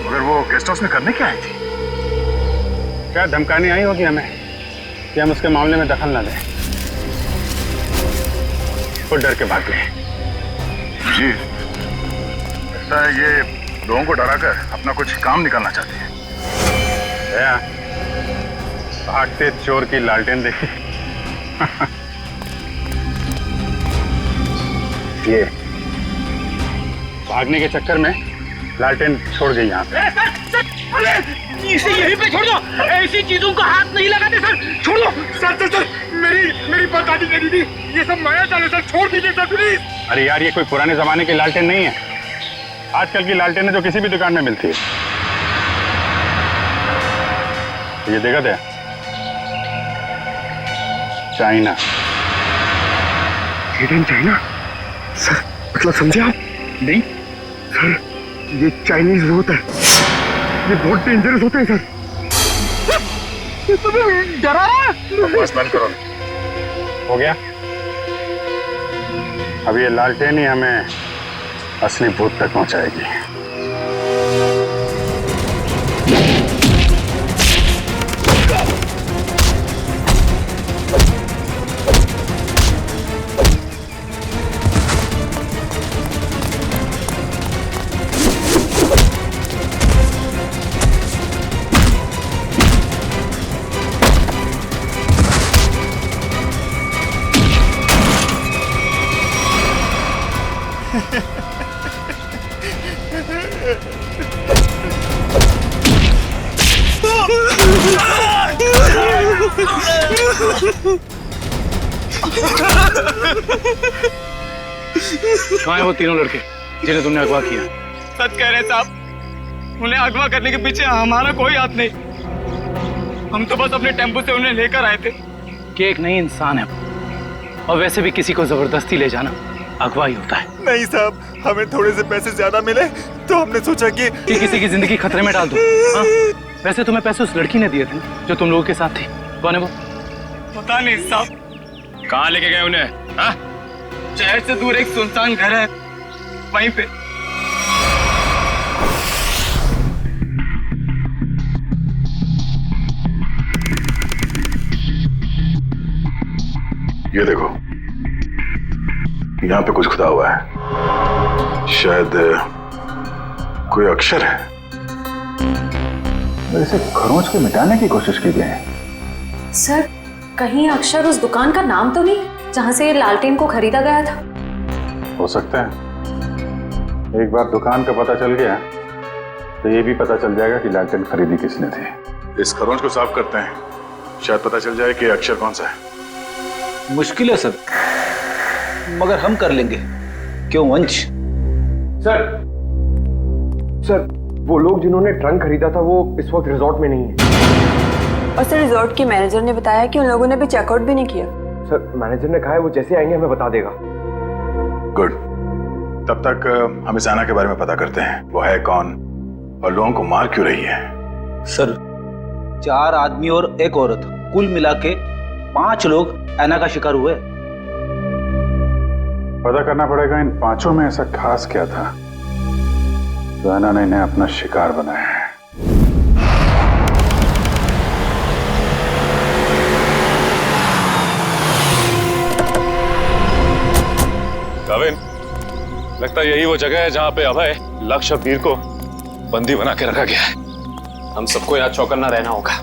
मगर वो गेस्ट हाउस में करने क्या आई थी? क्या धमकाने आई होगी हमें कि हम उसके मामले में दखल न दें? वो डर के भाग गए। जी, लगता है ये लोगों को डराकर अपना कुछ काम निकालना चाहती है। भागते चोर की लालटेन देखी। ये भागने के चक्कर में लालटेन छोड़ गई यहाँ पे। इसे यहीं पे छोड़ दो, ऐसी चीजों को हाथ नहीं लगाते सर, छोड़ दो। सर, मेरी बात आदि करी थी, ये सब माया जाल है सर, छोड़ दीजिए सर प्लीज। अरे यार, ये कोई पुराने जमाने की लालटेन नहीं है। आजकल की लालटेन है जो किसी भी दुकान में मिलती है। ये देखा थे, चाइना। चाइना सर, मतलब समझे आप? नहीं सर, ये चाइनीज वो होता है, ये बहुत डेंजरस होते हैं सर। डरा बस बंद करो। हो गया? अब ये लालटेन ही हमें असली भूत तक पहुंचाएगी। कहाँ है वो तीनों लड़के जिन्हें तुमने अगवा किया? सच कह रहे हैं साहब, उन्हें अगवा करने के पीछे हमारा कोई हाथ नहीं। हम तो बस अपने टेम्पो से उन्हें लेकर आए थे। कि एक नई इंसान है, और वैसे भी किसी को जबरदस्ती ले जाना अगवा ही होता है। नहीं साहब, हमें थोड़े से पैसे ज्यादा मिले तो हमने सोचा कि किसी की जिंदगी खतरे में डाल दो। हाँ? वैसे तुम्हें पैसे उस लड़की ने दिए थे जो तुम लोगों के साथ थी। कौन है वो? पता नहीं साहब। कहाँ लेके गए उन्हें? हाँ? शहर से दूर एक सुनसान घर है, वहीं पे। ये देखो, यहाँ पे कुछ खुदा हुआ है, शायद कोई अक्षर है। इसे खरोंच के मिटाने की कोशिश की गई है। सर, कहीं अक्षर उस दुकान का नाम तो नहीं जहां से ये लालटेन को खरीदा गया था? हो सकता है। एक बार दुकान का पता चल गया तो ये भी पता चल जाएगा कि लालटेन खरीदी किसने थी। इस खरोंच को साफ करते हैं, शायद पता चल जाए कि अक्षर कौन सा है। मुश्किल है सर, मगर हम कर लेंगे। क्यों वंश? सर, वो लोग जिन्होंने ट्रंक खरीदा था वो इस वक्त रिजॉर्ट में नहीं है। और सर, रिजॉर्ट के मैनेजर ने बताया कि उन लोगों ने भी चेकआउट भी नहीं किया। सर, मैनेजर ने कहा है वो जैसे आएंगे हमें बता देगा। गुड, तब तक हम इस आना के बारे में पता करते हैं। वो है कौन और लोगों को मार क्यों रही है? सर, 4 आदमी और एक औरत, कुल मिला के 5 लोग ऐना का शिकार हुए। पता करना पड़ेगा इन पांचों में ऐसा खास क्या था जो ऐना ने इन्हें अपना शिकार बनाया है। काविन, लगता है यही वो जगह है जहां पे अभय लक्ष्य वीर को बंदी बना के रखा गया है। हम सबको यहाँ चौकन्ना रहना होगा।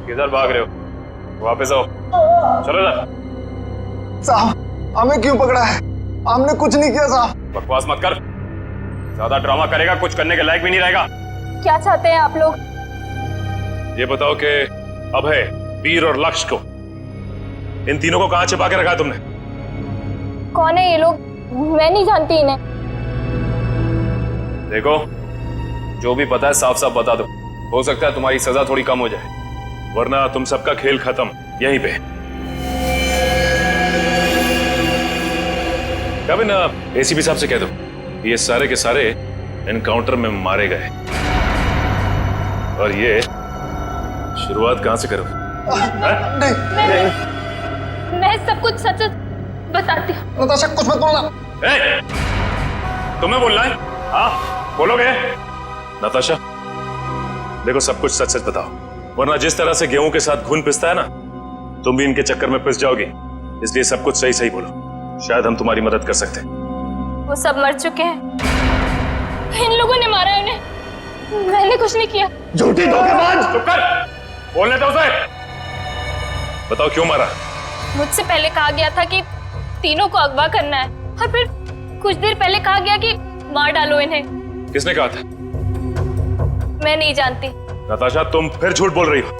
किधर भाग रहे हो? वापस आओ, चलो ना। साहब हमें क्यों पकड़ा है? हमने कुछ नहीं किया साहब। बकवास मत कर, ज्यादा ड्रामा करेगा कुछ करने के लायक भी नहीं रहेगा। क्या चाहते हैं आप लोग? ये बताओ कि अभय, वीर और लक्ष्य को, इन तीनों को कहां छिपा के रखा तुमने? कौन है ये लोग? मैं नहीं जानती इन्हें। देखो, जो भी पता है साफ साफ बता दो, हो सकता है तुम्हारी सजा थोड़ी कम हो जाए, वरना तुम सबका खेल खत्म यहीं पे। कभी ना एसीपी साहब से कह दो ये सारे के सारे एनकाउंटर में मारे गए, और ये शुरुआत कहां से करो? मैं सब कुछ सच बताती हूँ। नताशा कुछ मत बोलना। तुम्हें बोलना है? हाँ बोलोगे? नताशा देखो, सब कुछ सच सच बताओ, वरना जिस तरह से गेहूं के साथ घुन पिसता है ना, तुम भी इनके चक्कर में पिस जाओगी। इसलिए सब कुछ सही सही बोलो, शायद हम तुम्हारी मदद कर सकते हैं। वो सब मर चुके हैं, इन लोगों ने मारा उन्हें, मैंने कुछ नहीं किया। झूठी धोखेबाज! चुप कर, बोलने दो उसे। बताओ क्यों मारा? मुझसे पहले कहा गया था कि तीनों को अगवा करना है, और फिर कुछ देर पहले कहा गया कि मार डालो इन्हें। किसने कहा था? मैं नहीं जानती। नताशा तुम फिर झूठ बोल रही हो।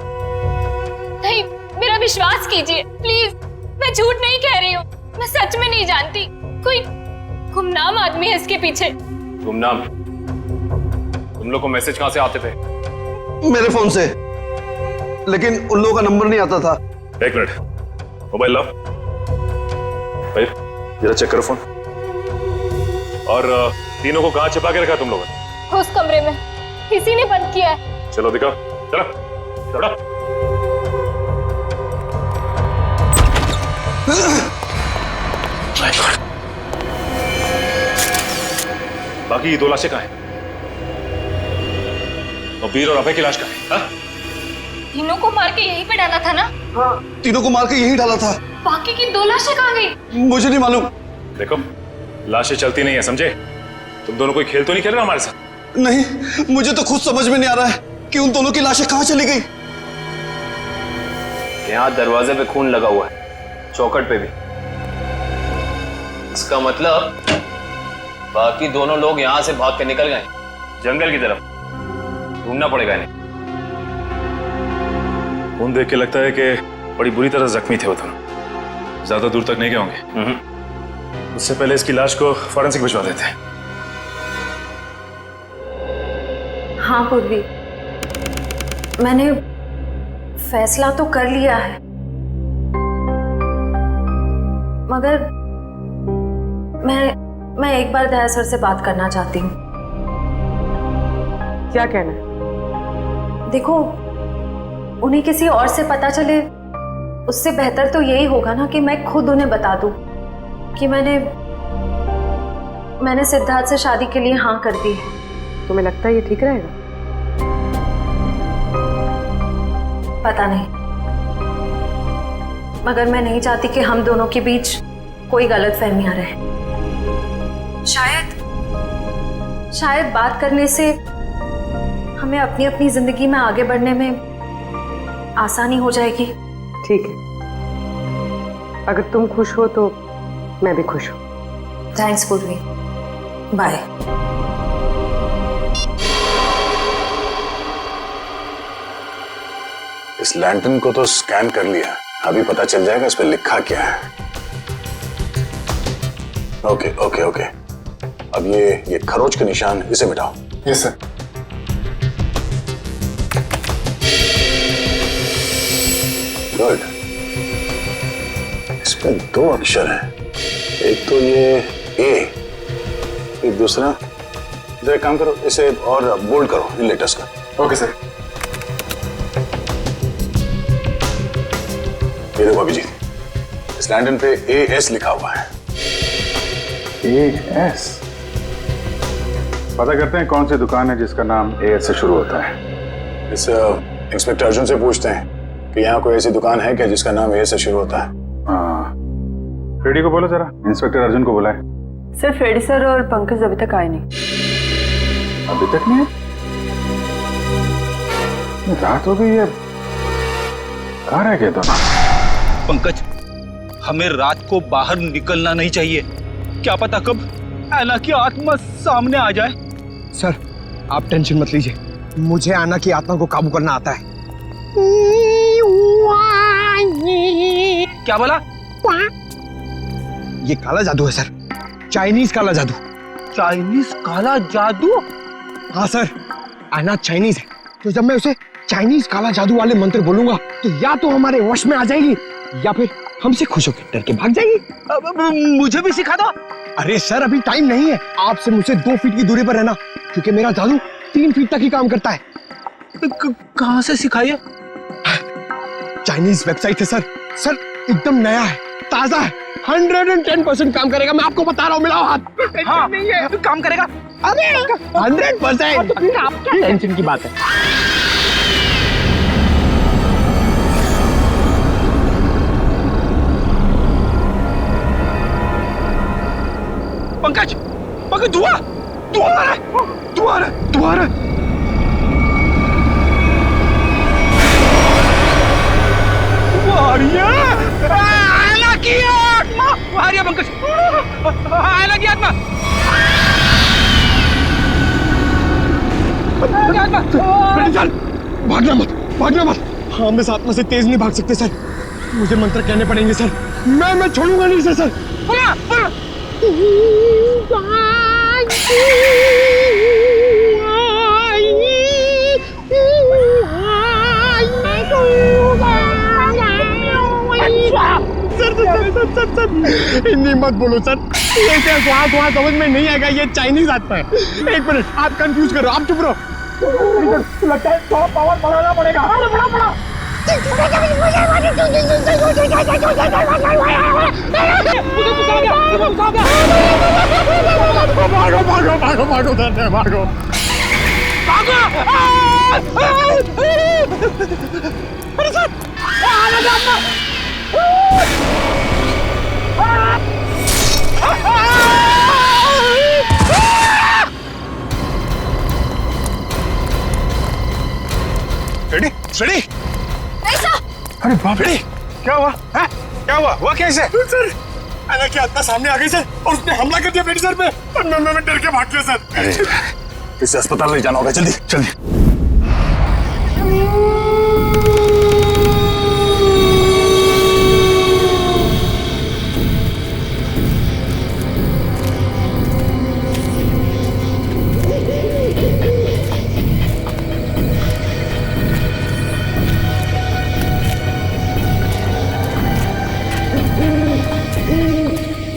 नहीं, मेरा विश्वास कीजिए प्लीज, मैं झूठ नहीं कह रही हूँ, मैं सच में नहीं जानती। कोई गुमनाम आदमी है इसके पीछे। गुमनाम? तुम लोग को मैसेज कहां से आते थे? मेरे फोन से, लेकिन उन लोगों का नंबर नहीं आता था। एक मिनट, मोबाइल लाओ भाई, जरा चेक करो फोन। और तीनों को कहां छिपा के रखा तुम लोगों ने? उस कमरे में, किसी ने बंद किया है। चलो दिखाओ, चलो चलो। बाकी ये 2 लाशें कहां हैं? और वीर और अभय की लाश कहां है? तीनों को मार के यहीं पे डाला था ना? हाँ, तीनों को मार के यहीं डाला था। बाकी की 2 लाशें कहाँ गई? मुझे नहीं मालूम। देखो, लाशें चलती नहीं है, समझे? तुम दोनों कोई खेल तो नहीं खेल रहे हमारे साथ? नहीं, मुझे तो खुद समझ में नहीं आ रहा है कि उन दोनों की लाशें कहां चली गई। यहाँ दरवाजे पे खून लगा हुआ है, चौखट पे भी। इसका मतलब बाकी दोनों लोग यहाँ से भाग के निकल गए जंगल की तरफ। ढूंढना पड़ेगा इन्हें। खून देख के लगता है कि बड़ी बुरी तरह जख्मी थे वो दोनों, ज्यादा दूर तक नहीं गए होंगे। उससे पहले इसकी लाश को फॉरेंसिक भिजवा देते हैं। हाँ पूर्वी, मैंने फैसला तो कर लिया है, मगर मैं एक बार दया सर से बात करना चाहती हूँ। क्या कहना है? देखो, उन्हें किसी और से पता चले उससे बेहतर तो यही होगा ना कि मैं खुद उन्हें बता दूं कि मैंने सिद्धार्थ से शादी के लिए हाँ कर दी है। तुम्हें लगता है ये ठीक रहेगा? पता नहीं, मगर मैं नहीं चाहती कि हम दोनों के बीच कोई गलतफहमियां रहे। शायद बात करने से हमें अपनी अपनी जिंदगी में आगे बढ़ने में आसानी हो जाएगी। ठीक है, अगर तुम खुश हो तो मैं भी खुश हूँ। थैंक्स पूर्वी, बाय। इस लैंटर्न को तो स्कैन कर लिया, अभी पता चल जाएगा इस पे लिखा क्या है। ओके ओके ओके, अब ये खरोच के निशान, इसे मिटाओ। Yes sir. गुड, इसमें 2 अक्षर हैं, एक तो ये ए, एक दूसरा। इधर एक काम करो, इसे और बोल्ड करो इन लेटर्स का। Okay sir. ये देखो अभिजीत, इस लैंटर्न पे AS लिखा हुआ है। AS? पता करते हैं कौन सी दुकान है जिसका नाम AS से शुरू होता है। इस इंस्पेक्टर अर्जुन से पूछते हैं कि यहाँ कोई ऐसी दुकान है क्या जिसका नाम AS से शुरू होता है। हाँ, फ्रेडी को बोलो जरा, इंस्पेक्टर अर्जुन को बुलाए। सर, फ्रेडी सर और पंकज अभी तक आए नहीं। अभी तक नहीं? रात हो गई है, कहाँ रह गए दोनों? पंकज, हमें रात को बाहर निकलना नहीं चाहिए। क्या पता कब ऐना की आत्मा सामने आ जाए। सर आप टेंशन मत लीजिए, मुझे आना की आत्मा को काबू करना आता है। क्या बोला? ये काला जादू है सर, चाइनीज काला जादू। चाइनीज काला जादू? हाँ सर, आना चाइनीज है, तो जब मैं उसे चाइनीज काला जादू वाले मंत्र बोलूंगा तो या तो हमारे वश में आ जाएगी या फिर हमसे खुश होकर डर के भाग जाएगी। मुझे भी सिखा दो। अरे सर अभी टाइम नहीं है, आपसे मुझसे 2 फीट की दूरी पर रहना, क्योंकि मेरा जादू 3 फीट तक ही काम करता है। कहाँ से सिखाइए? चाइनीज वेबसाइट है सर। सर एकदम नया है, ताजा है, 110% काम करेगा, मैं आपको बता रहा हूँ। मिलाओ हाथ। हाँ, नहीं है काम करेगा। अरे 100%। तो फिर आप क्या टेंशन की बात है? पंकज, पंकज धुआं आ रहा है, धुआं आ रहा है। आना की आत्मा आ रही है पंकज, आना की आत्मा। भागना मत। हम इस आत्मा से तेज नहीं भाग सकते सर, मुझे मंत्र कहने पड़ेंगे सर। मैं छोड़ूंगा नहीं सर। सर हिंदी मत बोलो सर, ये वहाँ समझ में नहीं आएगा, ये चाइनीज आत्मा है। 1 मिनट, आप कंफ्यूज करो, आप चुप रहो। लगता है थोड़ा पावर बढ़ाना पड़ेगा। बड़ा भागो। अरे सर रेडी? अरे बाप रे, क्या हुआ? क्या हुआ कैसे? सर ऐना की आत्मा सामने आ गई सर, और उसने हमला कर दिया मेरे सर पे, और मैं डर के भाग गया सर। अरे इसे अस्पताल ले जाना होगा, जल्दी।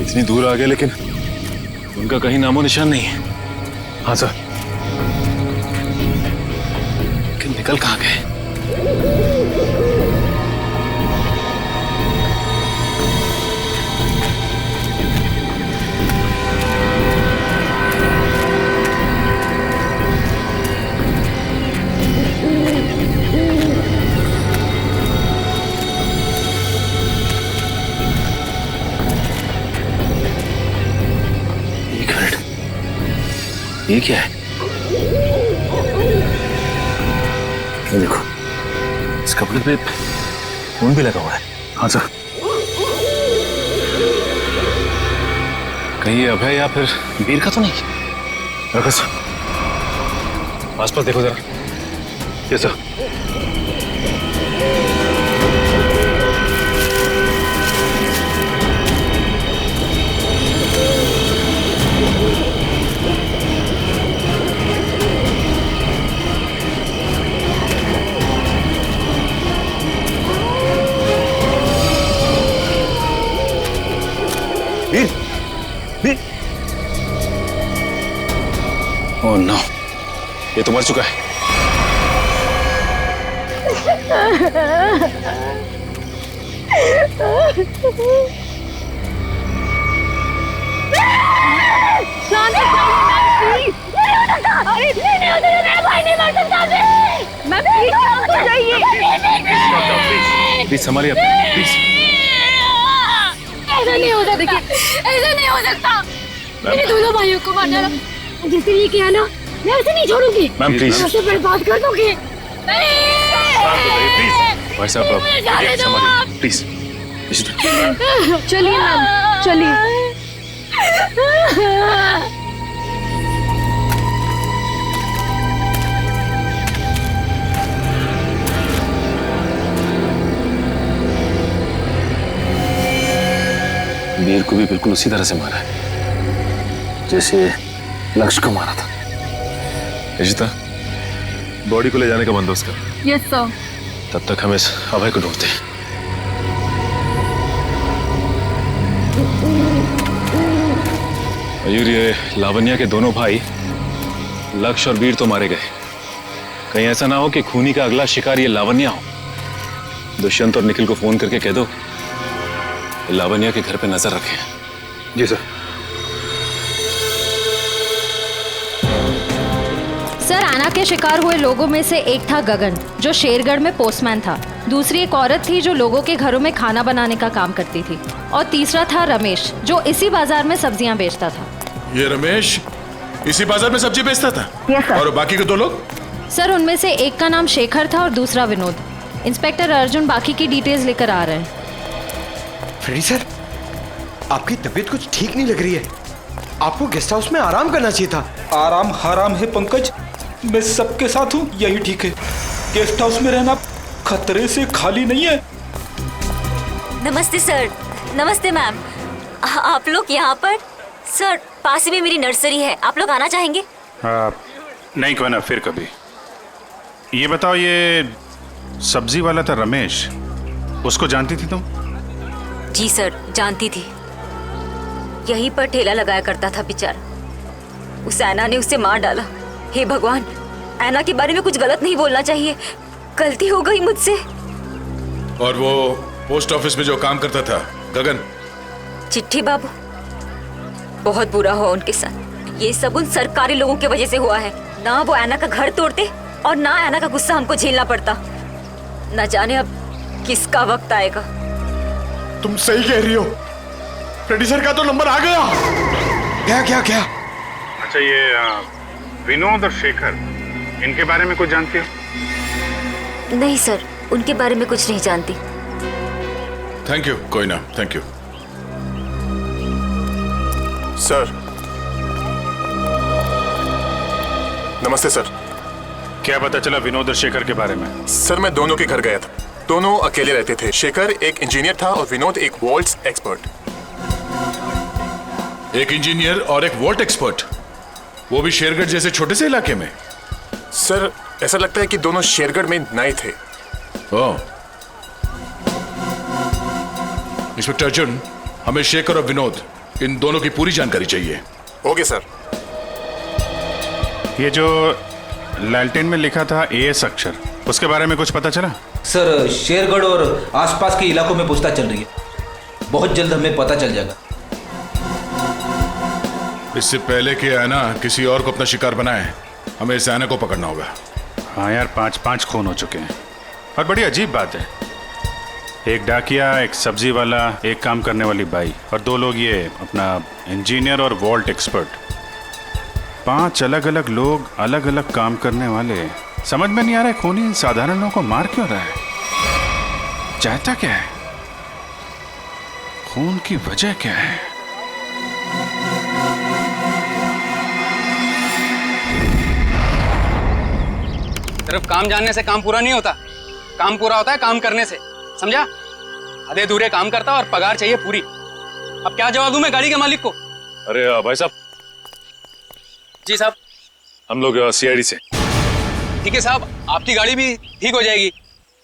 इतनी दूर आ गए लेकिन उनका कहीं नामो निशान नहीं है। हाँ सर, लेकिन निकल कहाँ गए? ये क्या है? ये देखो, इस कपड़े पे खून भी लगा हुआ है। हाँ सर, कहीं ये अभय या फिर वीर का तो नहीं? रखो सर, आसपास देखो जरा। ये सर, ओह नो, ये तो मर चुका है। प्लीज संभालिए, प्लीज। ऐसा नहीं हो सकता, ऐसा नहीं हो सकता। मेरे दोनों भाइयों को मार डाला, जिसने ये किया ना, मैं उसे नहीं छोड़ूंगी। मैम प्लीज, मैं उसे बर्बाद कर दूंगी। भाई साहब जाने दो आप। प्लीज। चलिए मैम, चलिए। वीर को भी बिल्कुल उसी तरह से मारा है जैसे लक्ष्य को मारा था। इशिता, बॉडी को ले जाने का बंदोबस्त कर। Yes sir. तब तक हम इस अभय को ढूंढते हैं। मयूर, ये लावण्या के दोनों भाई लक्ष्य और वीर तो मारे गए। कहीं ऐसा ना हो कि खूनी का अगला शिकार ये लावण्या हो। दुष्यंत और निखिल को फोन करके कह दो लावण्या के घर पे नजर रखें। जी सर। सर, आना के शिकार हुए लोगों में से एक था गगन, जो शेरगढ़ में पोस्टमैन था। दूसरी एक औरत थी जो लोगों के घरों में खाना बनाने का काम करती थी। और तीसरा था रमेश, जो इसी बाजार में सब्जियां बेचता था। ये रमेश इसी बाजार में सब्जी बेचता था? Yes sir. और बाकी के दो लोग? सर, उनमें से एक का नाम शेखर था और दूसरा विनोद। इंस्पेक्टर अर्जुन बाकी की डिटेल्स लेकर आ रहे हैं। फ्रेडी सर, आपकी तबीयत कुछ ठीक नहीं लग रही है। आपको गेस्ट हाउस में आराम करना चाहिए था। आराम हराम है पंकज, मैं सबके साथ हूँ, यही ठीक है। गेस्ट हाउस में रहना खतरे से खाली नहीं है। नमस्ते सर। नमस्ते मैम। आप लोग यहाँ पर? सर, पास में मेरी नर्सरी है, आप लोग आना चाहेंगे? नहीं, क्यों ना, फिर कभी। ये बताओ, ये सब्जी वाला था रमेश, उसको जानती थी तुम? जी सर, जानती थी। यहीं पर ठेला लगाया करता था बेचारा। उस ऐना ने उसे मार डाला। हे भगवान, ऐना के बारे में कुछ गलत नहीं बोलना चाहिए, गलती हो गई मुझसे। और वो पोस्ट ऑफिस में जो काम करता था गगन? चिट्ठी बाबू, बहुत बुरा हुआ उनके साथ। ये सब उन सरकारी लोगों की वजह से हुआ है। ना वो ऐना का घर तोड़ते और ना ऐना का गुस्सा हमको झेलना पड़ता। न जाने अब किसका वक्त आएगा। तुम सही कह रही हो, फ्रेडी सर का तो नंबर आ गया। क्या क्या क्या? अच्छा, ये विनोद और शेखर, इनके बारे में कुछ जानती हो? नहीं सर, उनके बारे में कुछ नहीं जानती। थैंक यू, कोई ना, थैंक यू। सर, नमस्ते सर। क्या पता चला विनोद और शेखर के बारे में? सर, मैं दोनों के घर गया था। दोनों अकेले रहते थे। शेखर एक इंजीनियर था और विनोद एक वॉल्ट्स एक्सपर्ट। एक इंजीनियर और एक वॉल्ट एक्सपर्ट, वो भी शेरगढ़ जैसे छोटे से इलाके में? सर, ऐसा लगता है कि दोनों शेरगढ़ में नए थे। ओह। इंस्पेक्टर अर्जुन, हमें शेखर और विनोद, इन दोनों की पूरी जानकारी चाहिए। Okay sir. ये जो लालटेन में लिखा था एएस अक्षर, उसके बारे में कुछ पता चला? सर, शेरगढ़ और आसपास के इलाकों में पूछताछ चल रही है, बहुत जल्द हमें पता चल जाएगा। इससे पहले कि ऐना किसी और को अपना शिकार बनाए, हमें इस ऐना को पकड़ना होगा। हाँ यार, 5 खून हो चुके हैं। और बड़ी अजीब बात है, एक डाकिया, एक सब्जी वाला, एक काम करने वाली बाई, और 2 लोग ये अपना इंजीनियर और वॉल्ट एक्सपर्ट। 5 अलग अलग लोग, अलग अलग काम करने वाले। समझ में नहीं आ रहा है खूनी इन साधारण लोगों को मार क्यों रहा है? चाहता क्या है? खून की वजह क्या है? सिर्फ काम जानने से काम पूरा नहीं होता, काम पूरा होता है काम करने से, समझा? आधे अधूरे काम करता और पगार चाहिए पूरी। अब क्या जवाब दूं मैं गाड़ी के मालिक को? अरे भाई साहब। जी साहब। हम लोग सीआईडी से। ठीक है साहब, आपकी गाड़ी भी ठीक हो जाएगी।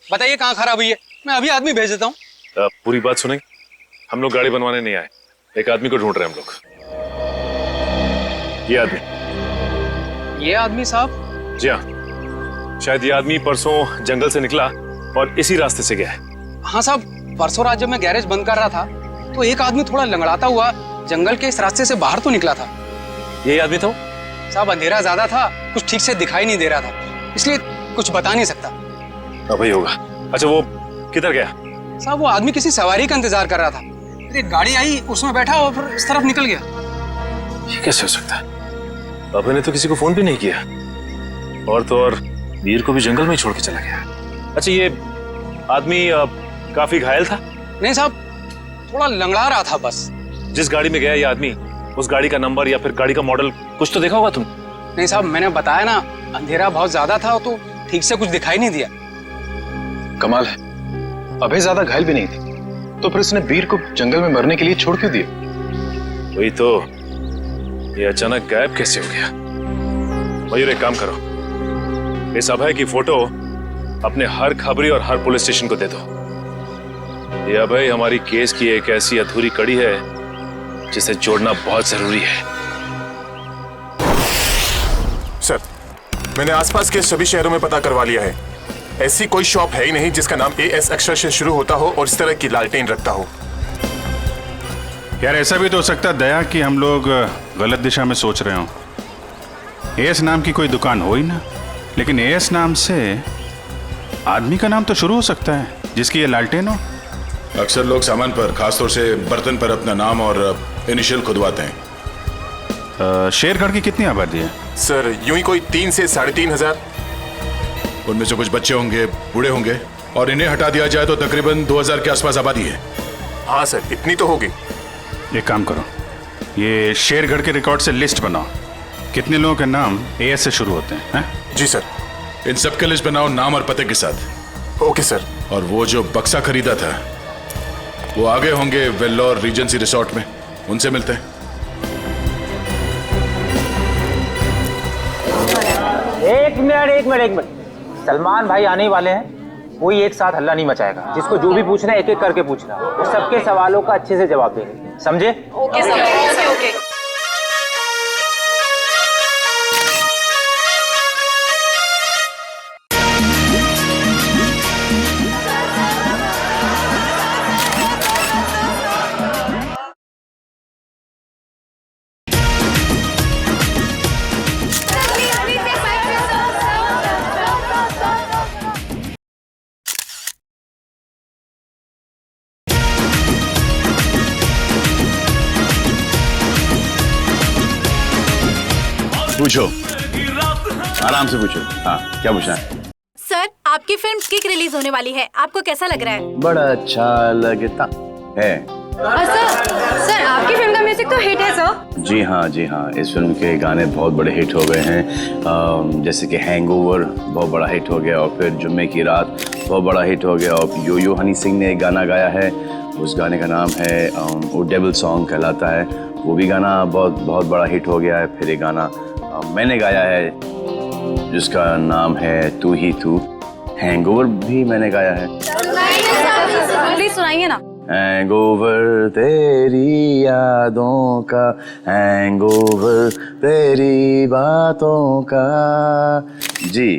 बताइए कहाँ खराब हुई है, मैं अभी आदमी भेज देता हूँ। पूरी बात सुनेंगे? हम लोग गाड़ी बनवाने नहीं आए, एक आदमी को ढूंढ रहे हैं हम लोग। ये आदमी। ये आदमी साहब? जी हाँ, शायद ये आदमी परसों जंगल से निकला और इसी रास्ते से गया है। हाँ साहब, परसों रात जब मैं गैरेज बंद कर रहा था तो एक आदमी थोड़ा लंगड़ाता हुआ जंगल के इस रास्ते से बाहर तो निकला था। यही आदमी था? साहब, अंधेरा ज्यादा था, कुछ ठीक से दिखाई नहीं दे रहा था, इसलिए कुछ बता नहीं सकता। वही होगा। अच्छा, वो किधर गया? साहब, वो आदमी किसी सवारी का इंतजार कर रहा था, फिर एक गाड़ी आई, उसमें बैठा और फिर इस तरफ निकल गया। ये कैसे हो सकता है? अभय ने तो किसी को फोन भी नहीं किया, और तो और वीर को भी जंगल में ही छोड़ के चला गया। अच्छा, ये आदमी काफी घायल था? नहीं साहब, थोड़ा लंगड़ा रहा था बस। जिस गाड़ी में गया ये आदमी, उस गाड़ी का नंबर या फिर गाड़ी का मॉडल कुछ तो देखा होगा तुम? नहीं साहब, मैंने बताया ना, अंधेरा बहुत ज्यादा था तो ठीक से कुछ दिखाई नहीं दिया। कमाल है, अभय ज्यादा घायल भी नहीं थी, तो फिर उसने वीर को जंगल में मरने के लिए छोड़ क्यों दिया? वही तो, ये अचानक गायब कैसे हो गया? मयूर, एक काम करो, इस अभय की फोटो अपने हर खबरी और हर पुलिस स्टेशन को दे दो। ये अभय हमारी केस की एक ऐसी अधूरी कड़ी है जिसे जोड़ना बहुत जरूरी है। सर, मैंने आसपास के सभी शहरों में पता करवा लिया है। ऐसी कोई शॉप है ही नहीं जिसका नाम AS अक्षर से शुरू होता हो और इस तरह की लालटेन रखता हो। यार ऐसा भी तो हो सकता है दया कि हम लोग गलत दिशा में सोच रहे हो। AS नाम की कोई दुकान हो ही ना, लेकिन AS नाम से आदमी का नाम तो शुरू हो सकता है जिसकी ये लालटेन हो। अक्सर लोग सामान पर, खासतौर से बर्तन पर अपना नाम और इनिशियल खुदवाते हैं। शेरगढ़ की कितनी आबादी है? सर, यूं ही कोई 3 से 3,500। उनमें से कुछ बच्चे होंगे, बूढ़े होंगे, और इन्हें हटा दिया जाए तो तकरीबन 2,000 के आसपास आबादी है। हाँ सर, इतनी तो होगी। एक काम करो, ये शेरगढ़ के रिकॉर्ड से लिस्ट बनाओ, कितने लोगों के नाम AS से शुरू होते हैं? जी सर। इन सब के लिस्ट बनाओ नाम और पते के साथ। Okay sir. और वो जो बक्सा खरीदा था वो आगे होंगे वेल्लोर रीजेंसी रिसोर्ट में, उनसे मिलते हैं। एक मिनट, सलमान भाई आने वाले हैं। कोई एक साथ हल्ला नहीं मचाएगा, जिसको जो भी पूछना है एक एक करके पूछना, वो सबके सवालों का अच्छे से जवाब देंगे, समझे? Okay sir, okay. पूछो, आराम से पूछो। हाँ, क्या पूछना है? सर, आपकी फिल्म किक रिलीज होने वाली है, आपको कैसा लग रहा है? बड़ा अच्छा लगता है। सर, आपकी फिल्म का म्यूजिक तो हिट है सर। जी हाँ, इस फिल्म के गाने बहुत बड़े हिट हो गए हैं। जैसे कि हैंगओवर बहुत बड़ा हिट हो गया, और फिर जुम्मे की रात बहुत बड़ा हिट हो गया, और यो हनी सिंह ने एक गाना गाया है, उस गाने का नाम है वो डेविल सॉन्ग कहलाता है, वो भी गाना बहुत बड़ा हिट हो गया है। फिर एक गाना मैंने गाया है जिसका नाम है तू ही तू, हैंगओवर भी मैंने गाया है। प्लीज सुनाइए ना। हैंगओवर तेरी यादों का, हैंगओवर तेरी बातों का। जी।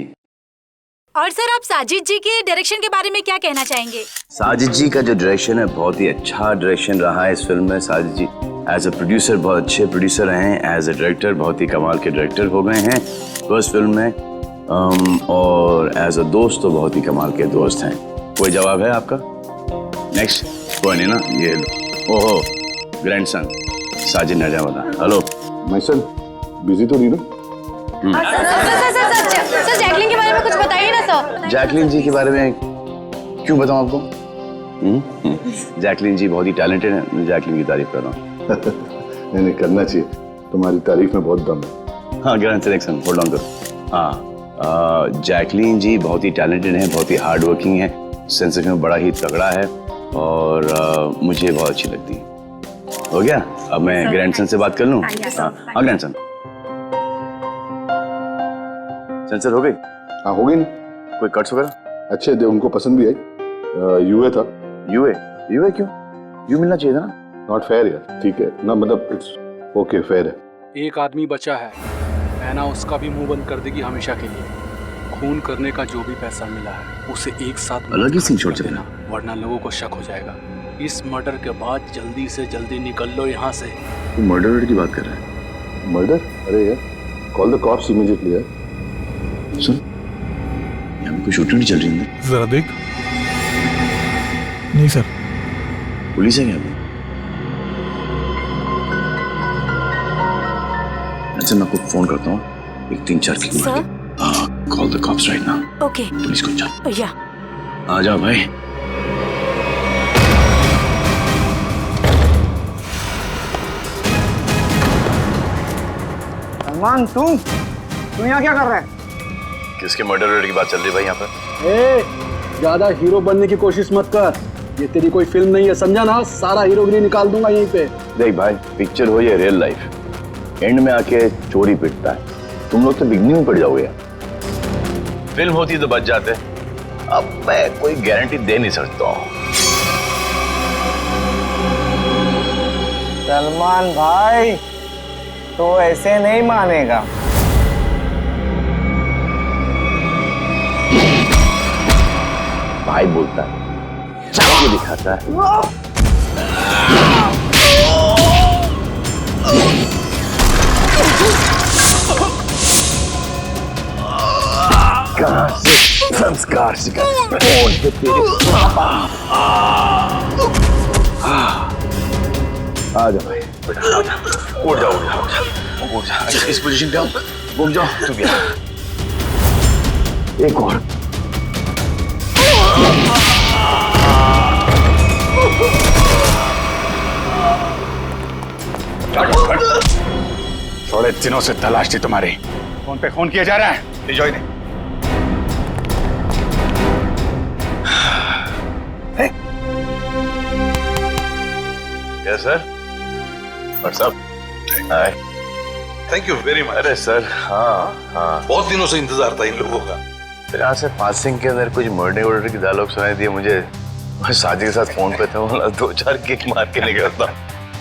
और सर, आप साजिद जी के डायरेक्शन के बारे में क्या कहना चाहेंगे? साजिद जी का जो डायरेक्शन है बहुत ही अच्छा डायरेक्शन रहा है इस फिल्म में। साजिद जी एज अ प्रोड्यूसर बहुत अच्छे प्रोड्यूसर हैं, एज अ डायरेक्टर बहुत ही कमाल के डायरेक्टर हो गए हैं फर्स्ट फिल्म में, और एज अ दोस्त तो बहुत ही कमाल के दोस्त हैं। कोई जवाब है आपका? नेक्स्ट कोई नहीं ना, ये ओहो ग्रैंडसन साजिद नजावदा। हेलो माय सन, बिजी तो नहीं ना? सर, जैकलिन के बारे में कुछ बताइए ना सर। जैकलिन जी के बारे में क्यों बताऊं आपको? जैकलिन जी बहुत ही टैलेंटेड है, जैकलिन की तारीफ कर रहा हूँ। नहीं करना चाहिए, तुम्हारी तारीफ में बहुत दम है। हाँ, ग्रैंड सिलेक्शन, होल्ड ऑन करो। हाँ, जैकलिन जी बहुत ही टैलेंटेड है, बहुत ही हार्ड वर्किंग है, सेंस ऑफ ह्यूमर बड़ा ही तगड़ा है, और मुझे बहुत अच्छी लगती है। हो गया, अब मैं ग्रैंडसन से बात कर लूँ? हाँ ग्रैंडसन, सेंसर हो गई? हाँ हो गई ना। कोई कट्स वगैरह? अच्छे थे, उनको पसंद भी आई। यूए था। यूए क्यों? यू मिलना चाहिए था ना। नॉट फेयर यार। ठीक है ना, मतलब इट्स ओके, फेयर है। एक आदमी बचा है, मैना उसका भी मुंह बंद कर देगी हमेशा के लिए। खून करने का जो भी पैसा मिला है उसे एक साथ अलग ही सीन छोड़ देना, वरना लोगों को शक हो जाएगा। इस मर्डर के बाद जल्दी से जल्दी निकल लो यहाँ से। तू मर्डर की बात कर रहा है? मर्डर? अरे यार, कॉल द कॉप्स इमीडिएटली यार। सुन, यहाँ कोई शूटिंग नहीं चल रही है? जरा देख। नहीं सर। पुलिस है क्या? अच्छा, मैं आपको फोन करता हूँ, एक 3-4 की। Sir? Call the cops right now. Okay. Police को चल। या आ जा भाई। सलमान तू यहाँ क्या कर रहा है? किसके मर्डर रेट की बात चल रही है भाई यहाँ पर? ए, ज्यादा हीरो बनने की कोशिश मत कर। ये तेरी कोई फिल्म नहीं है, समझा ना? सारा हीरोगिरी निकाल दूंगा यहीं पे। देख भाई, पिक्चर हो या रियल लाइफ, एंड में आके चोरी पिटता है। तुम लोग तो बिगनिंग में पड़ जाओगे। फिल्म होती तो बच जाते, अब मैं कोई गारंटी दे नहीं सकता हूँ। सलमान भाई तो ऐसे नहीं मानेगा। भाई बोलता है, चाय दिखाता है। कहां से संस्कार सीखा? कौन है तेरे पापा? आ जा भाई, उठ जाओ, उठ जाओ, उठ जाओ। इस पोजीशन पे आओ, घूम जाओ। तुम यहाँ एक और। थोड़े दिनों से तलाश थी तुम्हारी। फोन पे फोन किया जा रहा है, लीजो इन्हें। Yes sir. What's up? Hi. Thank you very much. अरे सर, हाँ हाँ, बहुत दिनों से इंतजार था इन लोगों का। फिर यहाँ से पासिंग के अंदर कुछ मर्डर वर्डर की डायलॉग सुनाई दिए मुझे। मैं शादी के साथ फोन पे था, बोला 2-4 किक मार के निकलता।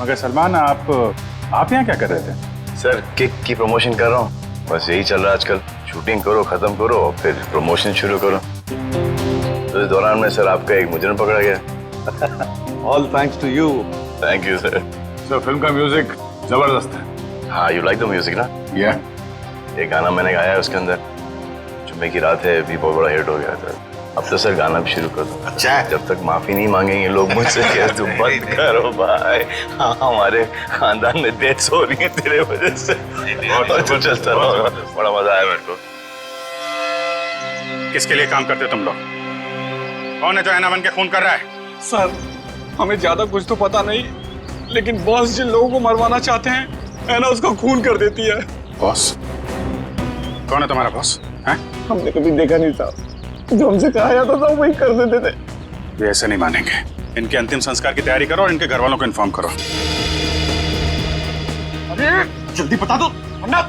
मगर सलमान, आप यहाँ क्या कर रहे थे? सर, किक की प्रमोशन कर रहा हूँ, बस यही चल रहा है आजकल। शूटिंग करो, खत्म करो, फिर प्रमोशन शुरू करो। तो इस दौरान में सर आपका एक मुजरिम पकड़ा गया। All thanks to you. Thank you sir. Sir, film का म्यूजिक जबरदस्त है। हाँ, यू लाइक द म्यूजिक ना? या एक गाना मैंने गाया है उसके अंदर, जुम्मे की रात है, भी बहुत बड़ा हिट हो गया था। अब तो सर गाना भी शुरू कर दो। अच्छा, जब तक माफी नहीं मांगेंगे लोग मुझसे, क्या तुम बंद करो भाई। हाँ, हमारे खानदान में डेथ्स हो रही है तेरे वजह से। और तो चलता रहो, बड़ा मजा आया मेरे को। किसके लिए काम करते तुम लोग? कौन है जो ऐना बन के खून कर रहा है? सर, हमें ज्यादा कुछ तो पता नहीं, लेकिन बॉस जिन लोगों को मरवाना चाहते हैं, ऐना उसका खून कर देती है। बॉस? कौन है तुम्हारा बॉस? हैं? हमने कभी देखा नहीं था, जो हमसे कहा जाता था वही कर देते थे। ये ऐसे नहीं मानेंगे। इनके अंतिम संस्कार की तैयारी करो और इनके घर वालों को इन्फॉर्म करो। अरे जल्दी बता दो वरना।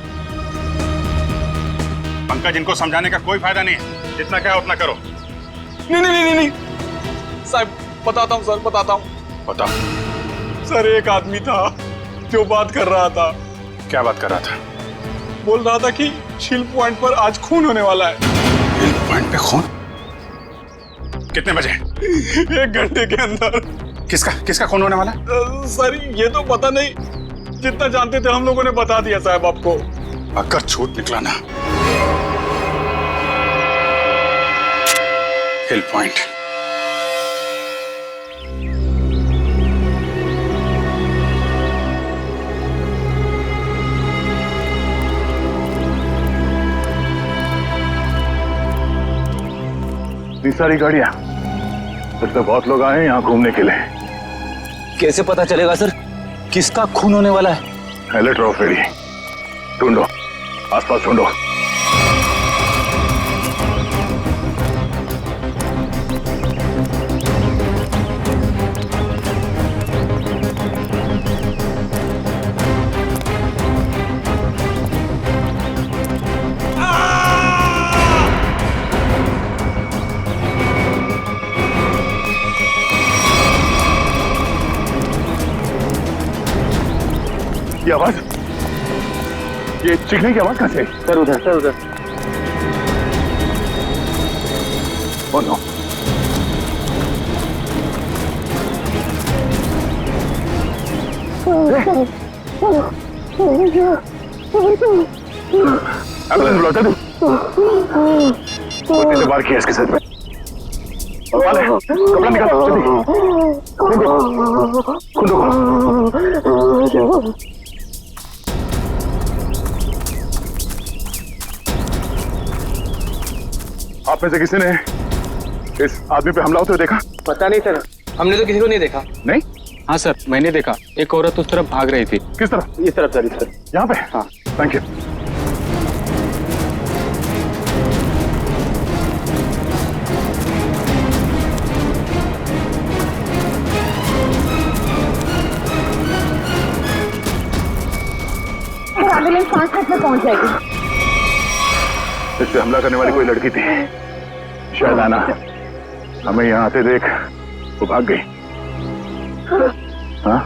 पंकज, इनको समझाने का कोई फायदा नहीं है, जितना क्या उतना करो। नहीं साहब, बताता हूँ सर, बताता हूँ। बताओ सर, एक आदमी था जो बात कर रहा था। क्या बात कर रहा था? बोल रहा था कि शिल पॉइंट पर आज खून होने वाला है। शिल पॉइंट पे खून? कितने बजे? 1 घंटे के अंदर। किसका खून होने वाला? सर, ये तो पता नहीं, जितना जानते थे हम लोगों ने बता दिया साहब आपको। अगर झूठ निकला ना, हिल पॉइंट। इतनी सारी गाड़ियां, फिर तो बहुत लोग आए हैं यहाँ घूमने के लिए। कैसे पता चलेगा सर किसका खून होने वाला है? अलर्ट रहो, फेरी ढूंढो, आसपास ढूंढो। ये आवाज, ये चीखने की आवाज कहां से? सर उधर। Oh no. एम्बुलेंस बुलाता तू। कैसे बार किया इसके सर पे? कपड़ा निकाल जल्दी। आप में से किसी ने इस आदमी पे हमला होते हुए देखा? पता नहीं सर, हमने तो किसी को नहीं देखा। नहीं? हाँ सर, मैंने देखा, एक औरत उस तरफ भाग रही थी। किस तरफ? इस तरफ सर, इस तरफ। यहाँ पे? हाँ। Thank you. एम्बुलेंस 5 मिनट में पहुंच जाएगी। इस पे हमला करने वाली कोई लड़की थी, शायद आना। हमें यहाँ आते देख वो भाग गई। हाँ?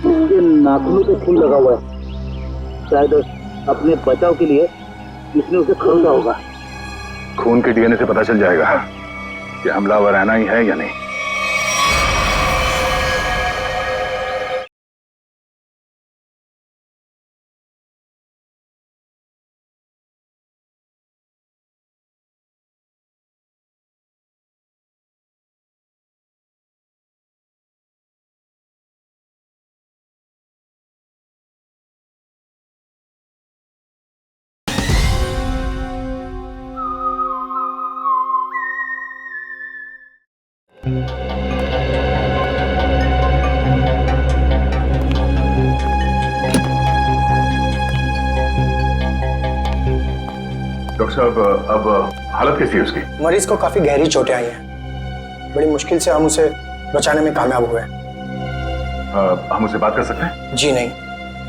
उसके नाखूनों पे खून लगा हुआ है, शायद अपने बचाव के लिए इसने उसे खरीदा होगा। खून के डीएनए से पता चल जाएगा कि हमलावर आना ही है या नहीं। डॉक्टर साहब, अब हालत कैसी है उसकी? मरीज को काफी गहरी चोटें आई हैं। बड़ी मुश्किल से हम उसे बचाने में कामयाब हुए। हम उससे बात कर सकते हैं? जी नहीं,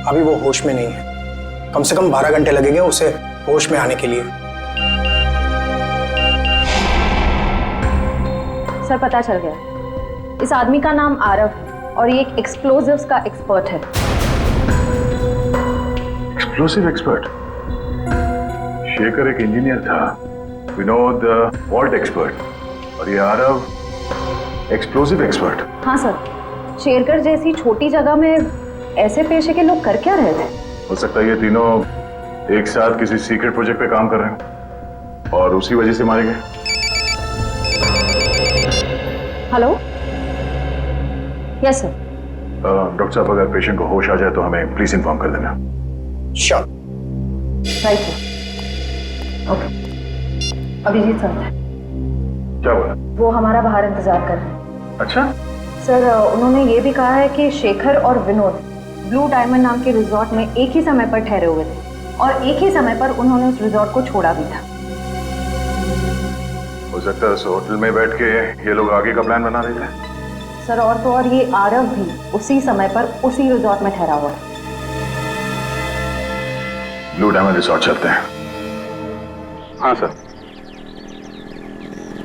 अभी वो होश में नहीं है। कम से कम 12 घंटे लगेंगे उसे होश में आने के लिए। सर पता चल गया, इस आदमी का नाम आरव है और ये एक एक्सप्लोजिव्स का एक्सपर्ट है। Explosive expert? शेखर एक इंजीनियर था, विनोद वॉल्ट एक्सपर्ट, और ये आरव एक्सप्लोसिव एक्सपर्ट। हाँ सर, शेरगढ़ जैसी छोटी जगह में ऐसे पेशे के लोग कर क्या रहे थे? हो सकता है ये तीनों एक साथ किसी सीक्रेट प्रोजेक्ट पे काम कर रहे हैं और उसी वजह से मारे गए। Hello, yes sir. डॉक्टर साहब, अगर पेशेंट को होश आ जाए तो हमें प्लीज इन्फॉर्म कर देना। Sure. Right sir. Okay. Abhijeet sir क्या बोला? वो हमारा बाहर इंतजार कर रहे हैं। अच्छा सर, उन्होंने ये भी कहा है कि शेखर और विनोद ब्लू डायमंड नाम के रिजॉर्ट में एक ही समय पर ठहरे हुए थे और एक ही समय पर उन्होंने उस रिजॉर्ट को छोड़ा भी था। हो सकता है उस होटल में बैठ के ये लोग आगे का प्लान बना रहे थे। सर, और तो और ये आरव भी उसी समय पर उसी रिजॉर्ट में ठहरा हुआ है। ब्लू डायमंड रिजॉर्ट चलते हैं। हाँ सर।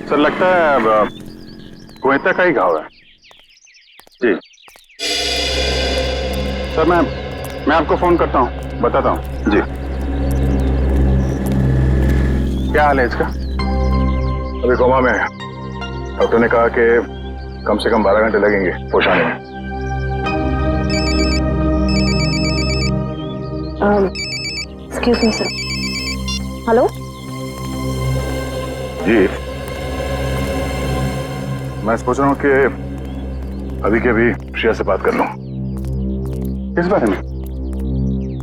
सर लगता है गोयता का ही घाव है। जी सर, मैं आपको फोन करता हूँ, बताता हूँ। जी। क्या हाल है इसका? अभी कोमा में है। डॉक्टर ने कहा कि कम से कम 12 घंटे लगेंगे होश आने में। Excuse me sir. हेलो जी, मैं सोच रहा हूँ कि अभी के अभी श्रेया से बात कर लूं। किस बारे में?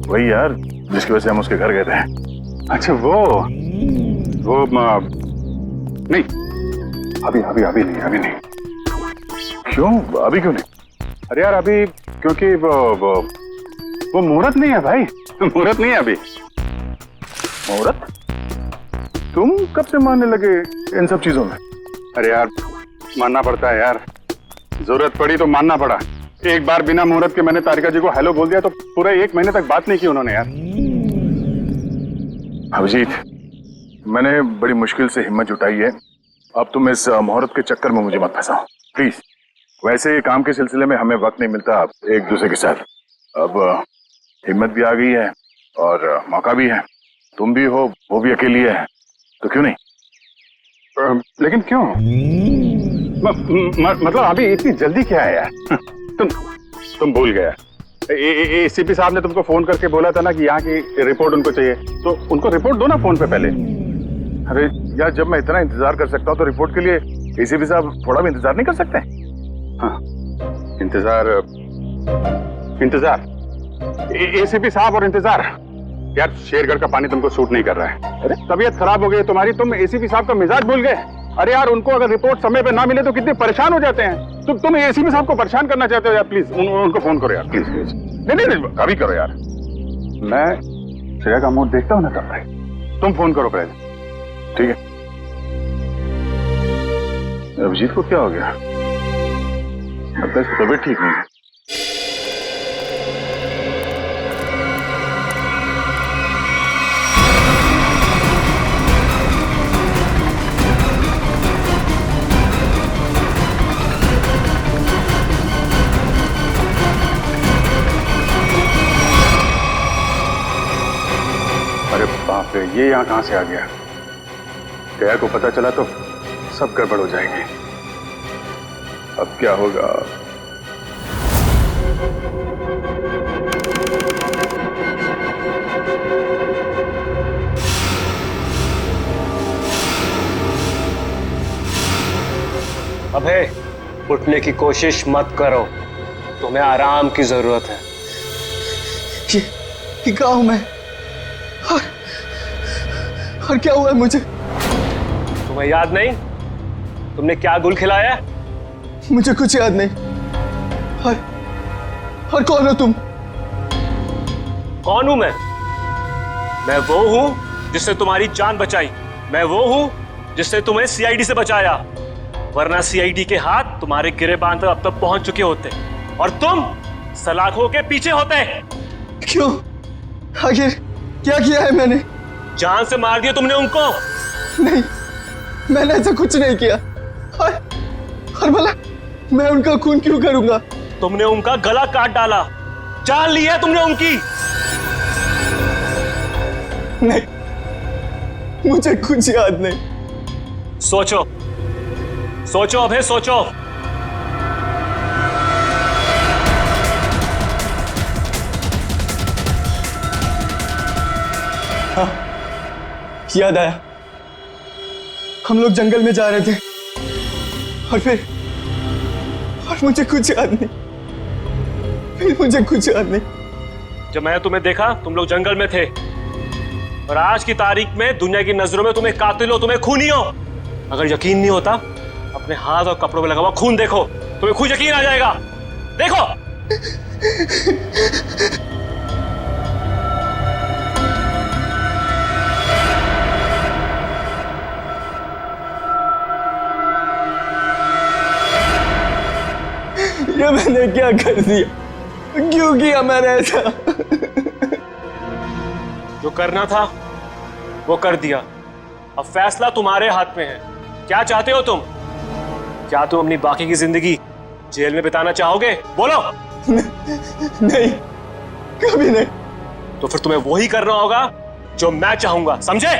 वही यार जिसकी वजह से हम उसके घर गए थे। अच्छा वो नहीं, अभी नहीं। क्यों? अभी क्यों नहीं? अरे यार अभी क्योंकि वो मुहूर्त नहीं है भाई, मुहूर्त नहीं है अभी। मुहूर्त? तुम कब से मानने लगे इन सब चीजों में? अरे यार मानना पड़ता है यार, जरूरत पड़ी तो मानना पड़ा। एक बार बिना मुहूर्त के मैंने तारिका जी को हेलो बोल दिया तो पूरे 1 महीने तक बात नहीं की उन्होंने यार। अभिजीत, मैंने बड़ी मुश्किल से हिम्मत जुटाई है, अब तुम इस मुहूर्त के चक्कर में मुझे मत फंसाओ प्लीज। वैसे काम के सिलसिले में हमें वक्त नहीं मिलता एक दूसरे के साथ। अब हिम्मत भी आ गई है और मौका भी है। तुम भी हो, वो भी अकेली है, तो क्यों नहीं? लेकिन क्यों? मतलब अभी इतनी जल्दी क्या है यार? तुम भूल गया। एसीपी साहब ने तुमको फोन करके बोला था ना कि यहाँ की रिपोर्ट उनको चाहिए, तो उनको रिपोर्ट दो ना फोन पे पहले। अरे यार, जब मैं इतना इंतजार कर सकता हूँ तो रिपोर्ट के लिए एसीपी साहब थोड़ा भी इंतजार नहीं कर सकते? हाँ, इंतजार एसीपी साहब और इंतजार। यार शेरगढ़ का पानी तुमको सूट नहीं कर रहा है। अरे तबीयत खराब हो गई तुम्हारी, तुम एसीपी साहब का मिजाज भूल गए। अरे यार उनको अगर रिपोर्ट समय पे ना मिले तो कितने परेशान हो जाते हैं। तुम एसीपी साहब को परेशान करना चाहते हो यार, प्लीज उनको फोन करो यार, प्लीज प्लीज। नहीं अभी करो यार, मैं श्रेया का मूड देखता हूँ ना तब भाई। तुम फोन करो पहले, ठीक है? अभिजीत को क्या हो गया? लगता है इसकी तबीयत ठीक नहीं है। अरे बाप रे, ये यहाँ कहां से आ गया? जया को पता चला तो सब गड़बड़ हो जाएगी। अब क्या होगा? अबे उठने की कोशिश मत करो, तुम्हें आराम की जरूरत है। ये कहाँ हूं मैं? और क्या हुआ है मुझे? तुम्हें याद नहीं तुमने क्या गुल खिलाया? मुझे कुछ याद नहीं। और कौन हो तुम? कौन हूं मैं वो हूं जिसने तुम्हारी जान बचाई। मैं वो हूं जिसने तुम्हें सीआईडी से बचाया, वरना सीआईडी के हाथ तुम्हारे गिरेबान तक अब तक पहुंच चुके होते और तुम सलाखों के पीछे होते। क्यों? आखिर क्या किया है मैंने? जान से मार दिया तुमने उनको। नहीं, मैंने ऐसा कुछ नहीं किया। और भला मैं उनका खून क्यों करूंगा? तुमने उनका गला काट डाला, जान ली है तुमने उनकी। नहीं, मुझे कुछ याद नहीं। सोचो सोचो अभय, सोचो। हाँ, याद आया। हम लोग जंगल में जा रहे थे और मुझे कुछ याद नहीं। फिर मुझे कुछ याद नहीं। जब मैंने तुम्हें देखा तुम लोग जंगल में थे और आज की तारीख में दुनिया की नजरों में तुम्हें कातिल हो, तुम्हें खूनी हो। अगर यकीन नहीं होता अपने हाथ और कपड़ों में लगा हुआ खून देखो, तुम्हें खुद यकीन आ जाएगा। देखो। ये मैंने क्या कर दिया? क्यों किया मैंने ऐसा? जो करना था वो कर दिया, अब फैसला तुम्हारे हाथ में है। क्या चाहते हो तुम? क्या तुम अपनी बाकी की जिंदगी जेल में बिताना चाहोगे? बोलो। नहीं, कभी नहीं। तो फिर तुम्हें वही करना होगा जो मैं चाहूंगा, समझे?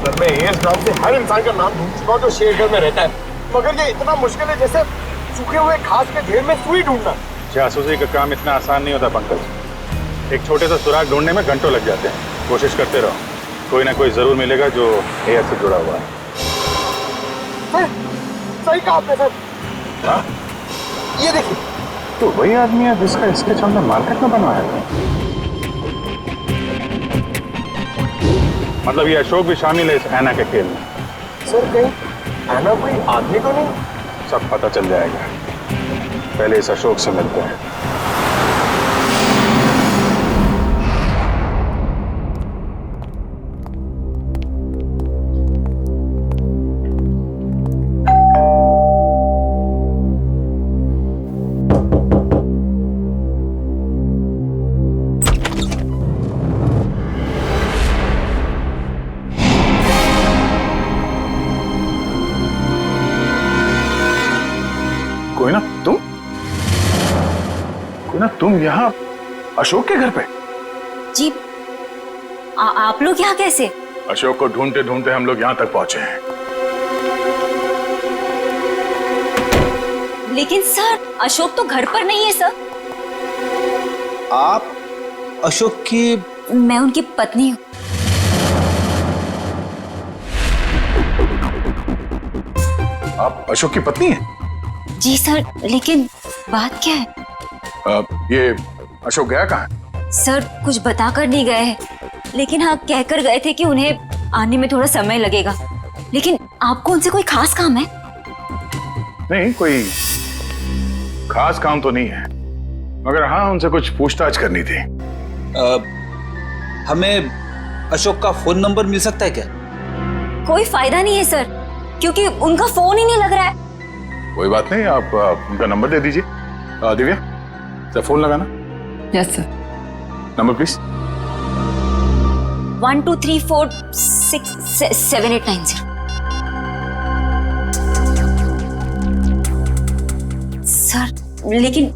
सर, मैं एएस नाम से हर इंसान का नाम ढूंढ चुका हूँ जो शेरगढ़ में रहता है, मगर ये इतना मुश्किल है जैसे सूखे हुए घास के ढेर में सुई ढूंढना। जासूसी का काम इतना आसान नहीं होता पंकज। एक छोटे सा सुराग ढूंढने में घंटों लग जाते हैं। कोशिश करते रहो, कोई ना कोई जरूर मिलेगा जो एएस से जुड़ा हुआ है। सही कहा आपने सर। हाँ? ये देखिए, तो वही आदमी है जिसका स्केच हमने मार्केट में बनवाया था। मतलब ये अशोक भी शामिल है इस ऐना के खेल में। सर, कहीं ऐना कोई आदमी तो नहीं? सब पता चल जाएगा, पहले इस अशोक से मिलते हैं। तुम यहाँ अशोक के घर पे? जी, आप लोग यहाँ कैसे? अशोक को ढूंढते ढूंढते हम लोग यहाँ तक पहुंचे हैं। लेकिन सर अशोक तो घर पर नहीं है सर। आप अशोक की? मैं उनकी पत्नी हूँ। आप अशोक की पत्नी हैं? जी सर, लेकिन बात क्या है? ये अशोक गया कहाँ है? सर कुछ बताकर नहीं गए हैं, लेकिन हाँ कहकर गए थे कि उन्हें आने में थोड़ा समय लगेगा। लेकिन आपको उनसे कोई खास काम है? नहीं, कोई खास काम तो नहीं है, मगर हाँ उनसे कुछ पूछताछ करनी थी। हमें अशोक का फोन नंबर मिल सकता है क्या? कोई फायदा नहीं है सर, क्योंकि उनका फोन ही नहीं लग रहा है। कोई बात नहीं, आप उनका नंबर दे दीजिए। दिव्या, सर फोन लगाना। Yes sir. Number please. 1234667890। Sir लेकिन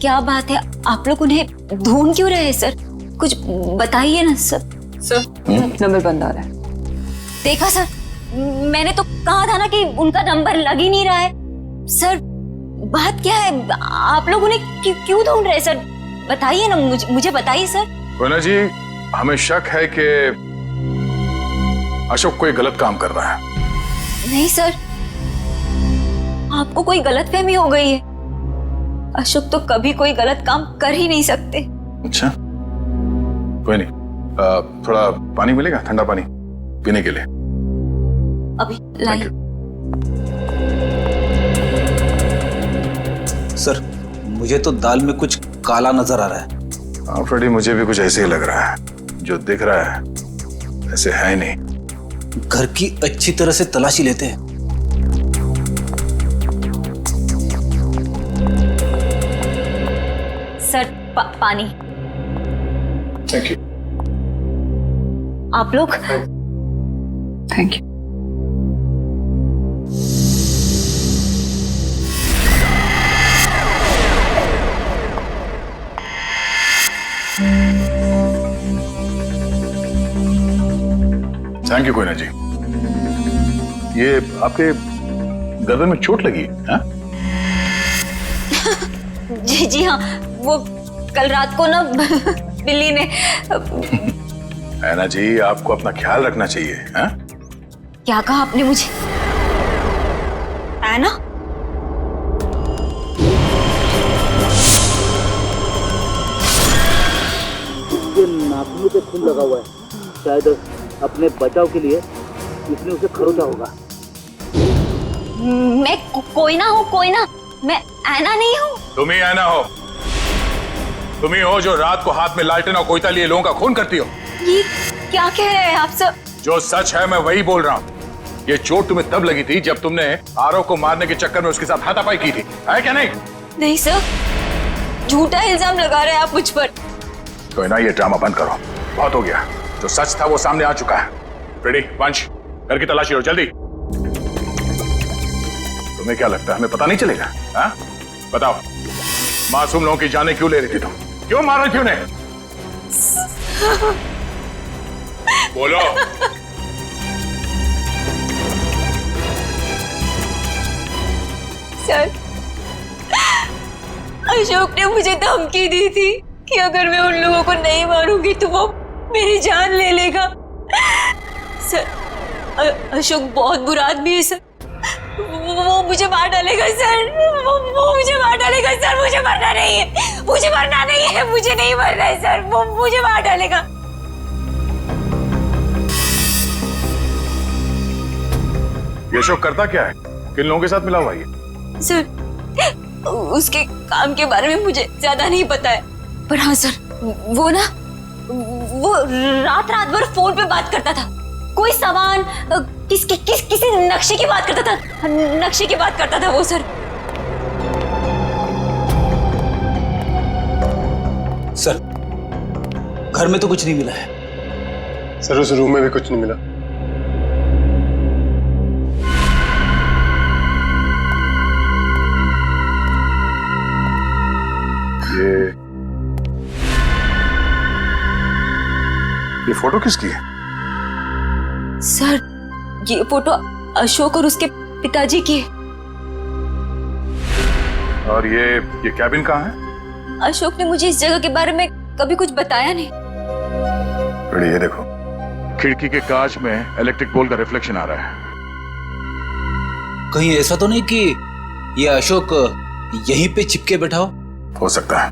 क्या बात है, आप लोग उन्हें ढूंढ क्यों रहे हैं सर? कुछ बताइए ना सर। सर नंबर बंद आ रहा है। देखा सर, मैंने तो कहा था ना कि उनका नंबर लग ही नहीं रहा है। सर बात क्या है, आप लोग उन्हें क्यों ढूंढ रहे हैं सर? बताइए ना, मुझे बताइए सर। कोना जी, हमें शक है कि अशोक कोई गलत काम कर रहा है। नहीं सर, आपको कोई गलतफहमी हो गई है। अशोक तो कभी कोई गलत काम कर ही नहीं सकते। अच्छा, कोई नहीं, थोड़ा पानी मिलेगा, ठंडा पानी पीने के लिए? अभी लाइए। सर मुझे तो दाल में कुछ काला नजर आ रहा है। हाँ फ्रेडी, मुझे भी कुछ ऐसे ही लग रहा है। जो दिख रहा है ऐसे है ही नहीं। घर की अच्छी तरह से तलाशी लेते हैं। सर पानी। Thank you. आप लोग? Thank you. Thank you Koyna ji. ये आपके गर्दन में चोट लगी है? जी हाँ, वो कल रात को ना बिल्ली ने। है ना जी, आपको अपना ख्याल रखना चाहिए। है? क्या कहा आपने मुझे? है ना? नाखूनों पे खून लगा हुआ है, शायद अपने बचाव के लिए इसने उसे खरोचा होगा। मैं कोई ना हूँ, कोई ना, मैं ऐना नहीं हूँ। तुम ही ऐना हो। तुम ही हो जो रात को हाथ में लालटेन और कोयता लिए लोगों का खून करती हो। ये क्या कह रहे हैं आप सब? जो सच है मैं वही बोल रहा हूँ। ये चोट तुम्हें तब लगी थी जब तुमने आरव को मारने के चक्कर में उसके साथ हाथापाई की थी, है क्या नहीं? नहीं सर, झूठा इल्जाम लगा रहे हैं आप मुझ पर। तो ना ये ड्रामा बंद करो, बहुत हो गया। जो सच था वो सामने आ चुका है। रेडी वंश, घर की तलाशी लो जल्दी। तुम्हें क्या लगता है हमें पता नहीं चलेगा? हाँ? बताओ, मासूम लोगों की जाने क्यों ले रही थी तुम? क्यों मार रही थी उन्हें? बोलो। सर, अशोक ने मुझे धमकी दी थी कि अगर मैं उन लोगों को नहीं मारूंगी तो वो मेरी जान ले लेगा। सर, अशोक बहुत बुरा आदमी है सर। वो मुझे मार डालेगा सर। वो मुझे मार डालेगा सर। मुझे मरना नहीं है, मुझे मरना नहीं है, मुझे नहीं मरना है सर। वो मुझे मार डालेगा। ये अशोक करता क्या है? किन लोगों के साथ मिला हुआ है? सर, उसके काम के बारे में मुझे ज्यादा नहीं पता है, पर हाँ सर, वो रात भर फोन पे बात करता था। कोई सामान किसी नक्शे की बात करता था। नक्शे की बात करता था वो सर। सर, घर में तो कुछ नहीं मिला है। सर, उस रूम में भी कुछ नहीं मिला। ये फोटो किसकी है? सर, ये फोटो अशोक और उसके पिताजी की है। और ये कैबिन कहाँ है? अशोक ने मुझे इस जगह के बारे में कभी कुछ बताया नहीं। बेटी ये देखो, खिड़की के कांच में इलेक्ट्रिक पोल का रिफ्लेक्शन आ रहा है। कहीं ऐसा तो नहीं कि ये अशोक यहीं पे चिपके बैठा हो सकता है।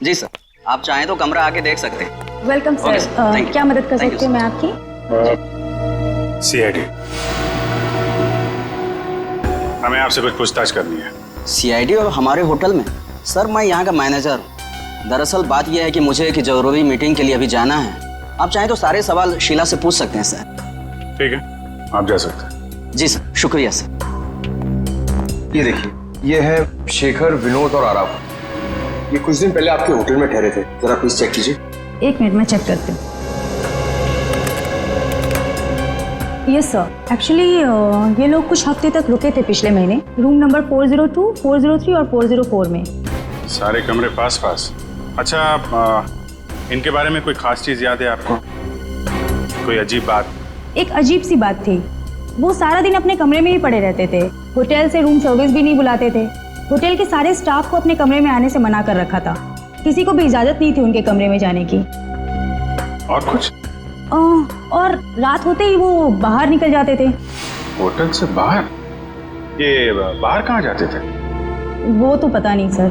जी सर, आप चाहें तो कमरा आके देख सकते हैं। Welcome Okay, sir. sir. Thank you. क्या मदद कर Thank you, सकती हूँ sir. मैं आपकी? सीआईडी, हमें आपसे कुछ पूछताछ करनी है। सीआईडी और हमारे होटल में? सर मैं यहाँ का मैनेजर हूँ। दरअसल बात यह है कि मुझे एक जरूरी मीटिंग के लिए अभी जाना है। आप चाहें तो सारे सवाल शीला से पूछ सकते हैं सर। ठीक है, आप जा सकते हैं। जी सर, शुक्रिया सर। ये देखिए, ये है शेखर, विनोद और आराम। ये कुछ दिन पहले आपके होटल में ठहरे थे। जरा प्लीज चेक कीजिए। एक मिनट में चेक करती हूँ। यस सर, एक्चुअली ये लोग कुछ हफ्ते तक रुके थे पिछले महीने, रूम नंबर 402, 403 और 404 में। सारे कमरे पास पास। अच्छा, इनके बारे में कोई खास चीज याद है आपको? कोई अजीब बात? एक अजीब सी बात थी, वो सारा दिन अपने कमरे में ही पड़े रहते थे। होटल से रूम सर्विस भी नहीं बुलाते थे। होटल के सारे स्टाफ को अपने कमरे में आने से मना कर रखा था। किसी को भी इजाजत नहीं थी उनके कमरे में जाने की। और कुछ? और रात होते ही वो बाहर निकल जाते थे। होटल से बाहर? ये बाहर कहाँ जाते थे? वो तो पता नहीं सर।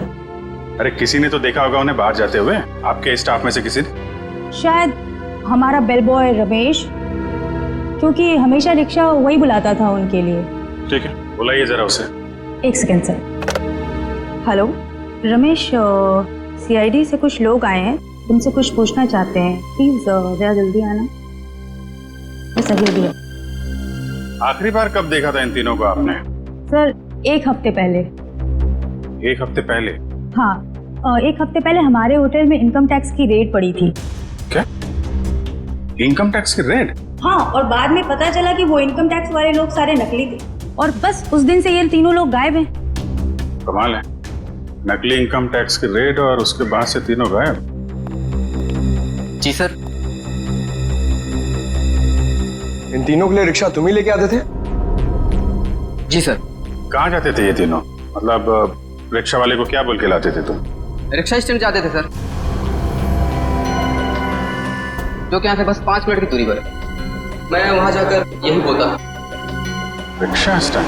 अरे किसी ने तो देखा होगा उन्हें बाहर जाते हुए, आपके स्टाफ में से किसी ने? शायद हमारा बेल बॉय रमेश, क्योंकि हमेशा रिक्शा वही बुलाता था उनके लिए। ठीक है, बुलाइए जरा उसे। एक second sir. Hello Ramesh, CID से कुछ लोग आए हैं, तुमसे कुछ पूछना चाहते हैं। प्लीज जरा जल्दी आना। बस अभी अभी। आखिरी बार कब देखा था इन तीनों को आपने? सर 1 हफ्ते पहले। 1 हफ्ते पहले? हाँ, 1 हफ्ते पहले हमारे होटल में इनकम टैक्स की रेड पड़ी थी। क्या? इनकम टैक्स की रेड? हाँ, और बाद में पता चला कि वो इनकम टैक्स वाले लोग सारे नकली थे, और बस उस दिन से ये तीनों लोग गायब हैं। कमाल है, नकली इनकम टैक्स की रेड और उसके बाद से तीनों गायब। जी सर। इन तीनों के लिए रिक्शा तुम ही लेके आते थे? जी सर। कहाँ जाते थे ये तीनों? मतलब रिक्शा वाले को क्या बोल के लाते थे तुम? रिक्शा स्टैंड जाते थे सर, जो कि यहाँ से बस 5 मिनट की दूरी पर है। मैं वहाँ जाकर यही बोलता। Rickshaw stand?